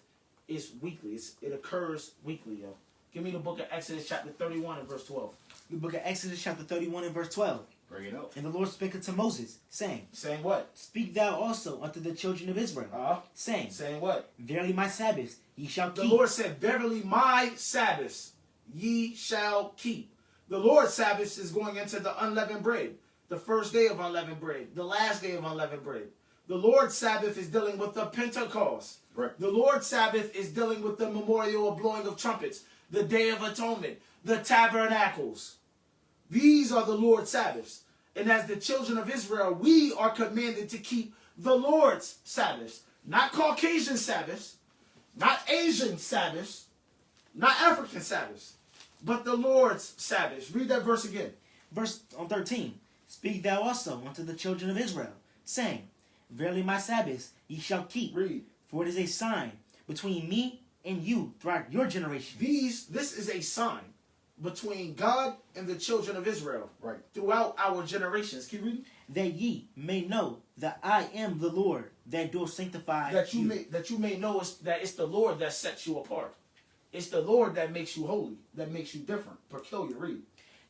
[SPEAKER 1] is weekly. It occurs weekly, yo. Give me the book of Exodus chapter 31 and verse 12.
[SPEAKER 3] The book of Exodus chapter 31 and verse 12.
[SPEAKER 2] Bring it up.
[SPEAKER 3] And the Lord spake unto Moses, saying,
[SPEAKER 1] Saying what?
[SPEAKER 3] Speak thou also unto the children of Israel, saying,
[SPEAKER 1] Saying what?
[SPEAKER 3] Verily my Sabbaths ye shall keep.
[SPEAKER 1] The Lord said, verily my Sabbaths ye shall keep. The Lord's Sabbath is going into the unleavened bread. The first day of unleavened bread. The last day of unleavened bread. The Lord's Sabbath is dealing with the Pentecost.
[SPEAKER 2] Right.
[SPEAKER 1] The Lord's Sabbath is dealing with the memorial of blowing of trumpets. The Day of Atonement. The Tabernacles. These are the Lord's Sabbaths. And as the children of Israel, we are commanded to keep the Lord's Sabbaths. Not Caucasian Sabbaths, not Asian Sabbaths, not African Sabbaths, but the Lord's Sabbaths. Read that verse again.
[SPEAKER 3] Verse 13. Speak thou also unto the children of Israel, saying, Verily my Sabbaths ye shall keep.
[SPEAKER 1] Read.
[SPEAKER 3] For it is a sign between me and you throughout your generation.
[SPEAKER 1] This is a sign between God and the children of Israel,
[SPEAKER 2] Right.
[SPEAKER 1] throughout our generations. Keep reading.
[SPEAKER 3] That ye may know that I am the Lord that doth sanctify
[SPEAKER 1] That you may know that it's the Lord that sets you apart. It's the Lord that makes you holy, that makes you different, peculiar. Read.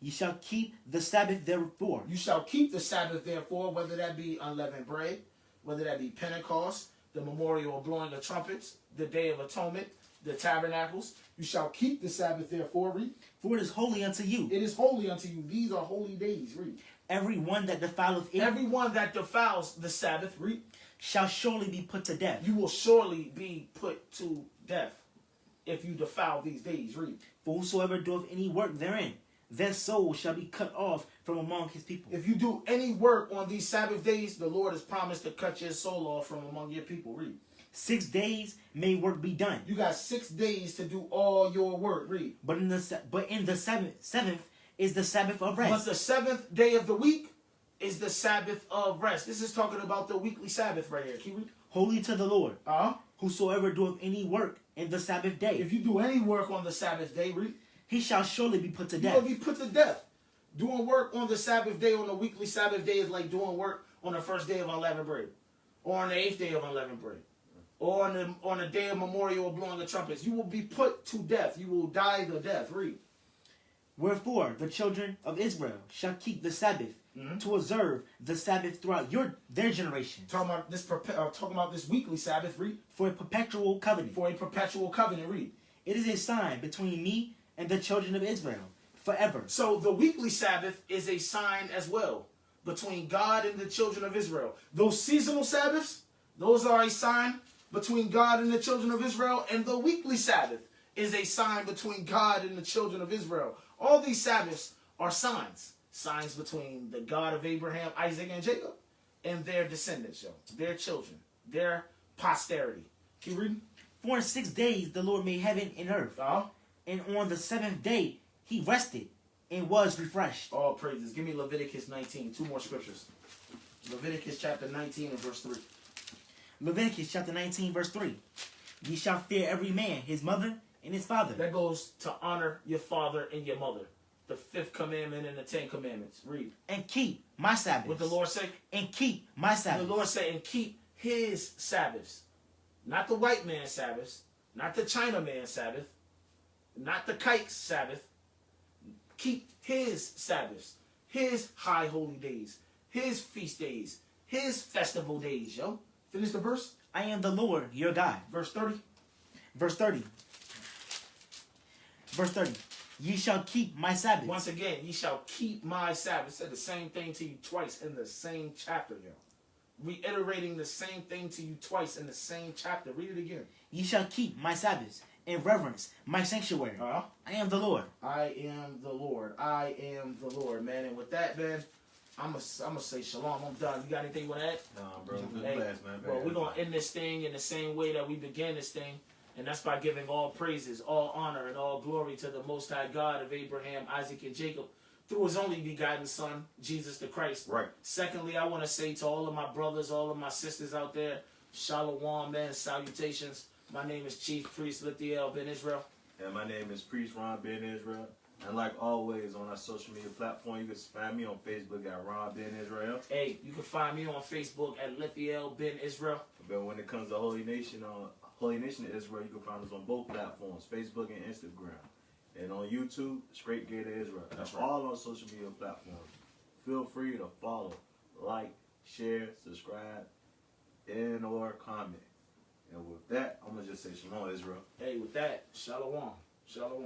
[SPEAKER 3] Ye shall keep the Sabbath therefore.
[SPEAKER 1] You shall keep the Sabbath therefore, whether that be unleavened bread, whether that be Pentecost, the memorial of blowing of trumpets, the Day of Atonement, the tabernacles. You shall keep the Sabbath therefore. Read.
[SPEAKER 3] For it is holy unto you.
[SPEAKER 1] It is holy unto you. These are holy days. Read.
[SPEAKER 3] Every one that defileth it
[SPEAKER 1] Everyone that defiles the Sabbath, read,
[SPEAKER 3] shall surely be put to death.
[SPEAKER 1] you will surely be put to death if you defile these days. Read.
[SPEAKER 3] For whosoever doeth any work therein, their soul shall be cut off from among his people.
[SPEAKER 1] If you do any work on these Sabbath days, the Lord has promised to cut your soul off from among your people. Read.
[SPEAKER 3] 6 days may work be done.
[SPEAKER 1] You got 6 days to do all your work. Read.
[SPEAKER 3] But in the seventh is the Sabbath of
[SPEAKER 1] But
[SPEAKER 3] rest.
[SPEAKER 1] the 7th day of the week is the Sabbath of rest. This is talking about the weekly Sabbath right here. Can you read?
[SPEAKER 3] Holy to the Lord.
[SPEAKER 1] Uh-huh.
[SPEAKER 3] Whosoever doeth any work in the Sabbath day,
[SPEAKER 1] If you do any work on the Sabbath day, read,
[SPEAKER 3] he shall surely be put to
[SPEAKER 1] you're
[SPEAKER 3] death.
[SPEAKER 1] going to be put to death. Doing work on the Sabbath day, on the weekly Sabbath day, is like doing work on the first day of unleavened bread, or on the 8th day of unleavened bread, or on the day of memorial of blowing of trumpets. You will be put to death. You will die the death. Read.
[SPEAKER 3] Wherefore the children of Israel shall keep the Sabbath to observe the Sabbath throughout their generation.
[SPEAKER 1] Talking about this weekly Sabbath. Read.
[SPEAKER 3] For a perpetual covenant.
[SPEAKER 1] For a perpetual covenant. Read.
[SPEAKER 3] It is a sign between me and the children of Israel forever.
[SPEAKER 1] So the weekly Sabbath is a sign as well between God and the children of Israel. Those seasonal Sabbaths, those are a sign between God and the children of Israel. And the weekly Sabbath is a sign between God and the children of Israel. All these Sabbaths are signs. Signs between the God of Abraham, Isaac, and Jacob and their descendants, their children, their posterity. Keep reading.
[SPEAKER 3] For in 6 days the Lord made heaven and earth. And on the 7th day he rested and was refreshed.
[SPEAKER 1] All praises. Give me Leviticus 19. 2 more scriptures. Leviticus chapter 19 and verse 3.
[SPEAKER 3] Leviticus chapter 19 verse 3. Ye shall fear every man his mother and his father.
[SPEAKER 1] That goes to honor your father and your mother. The 5th commandment and the 10 commandments. Read.
[SPEAKER 3] And keep my Sabbaths.
[SPEAKER 1] What the Lord say?
[SPEAKER 3] And keep my Sabbaths.
[SPEAKER 1] The Lord say, and keep his Sabbaths. Not the white man's Sabbaths. Not the China man's Sabbath. Not the kike's Sabbath. Keep his Sabbaths. His high holy days. His feast days. His festival days, Finish the verse.
[SPEAKER 3] I am the Lord your God.
[SPEAKER 1] Verse 30.
[SPEAKER 3] Verse 30. Verse 30. Ye shall keep my Sabbaths.
[SPEAKER 1] Once again, ye shall keep my Sabbath. Said the same thing to you twice in the same chapter, Reiterating the same thing to you twice in the same chapter. Read it again.
[SPEAKER 3] Ye shall keep my Sabbaths and reverence my sanctuary. I am the Lord.
[SPEAKER 1] I am the Lord. I am the Lord, man. And with that, man, I'm gonna say shalom. I'm done. You got anything you want to add?
[SPEAKER 2] Nah, bro. Good
[SPEAKER 1] Hey,
[SPEAKER 2] class, man.
[SPEAKER 1] well, we're going to end this thing in the same way that we began this thing. And that's by giving all praises, all honor, and all glory to the Most High God of Abraham, Isaac, and Jacob through his only begotten Son, Jesus the Christ.
[SPEAKER 2] Right.
[SPEAKER 1] Secondly, I want to say to all of my brothers, all of my sisters out there, shalom, man, salutations. My name is Chief Priest Lithiyel Ben Israel.
[SPEAKER 2] And my name is Priest Ron Ben Israel. And like always, on our social media platform, you can find me on Facebook at Ron Ben Israel.
[SPEAKER 1] Hey, you can find me on Facebook at Lithiyel Ben Israel.
[SPEAKER 2] But when it comes to Holy Nation of Israel, you can find us on both platforms, Facebook and Instagram. And on YouTube, Straight Gate of Israel. That's right. All on social media platforms. Feel free to follow, like, share, subscribe, and or comment. And with that, I'm going to just say shalom, Israel.
[SPEAKER 1] Hey, with that, shalom. Shalom.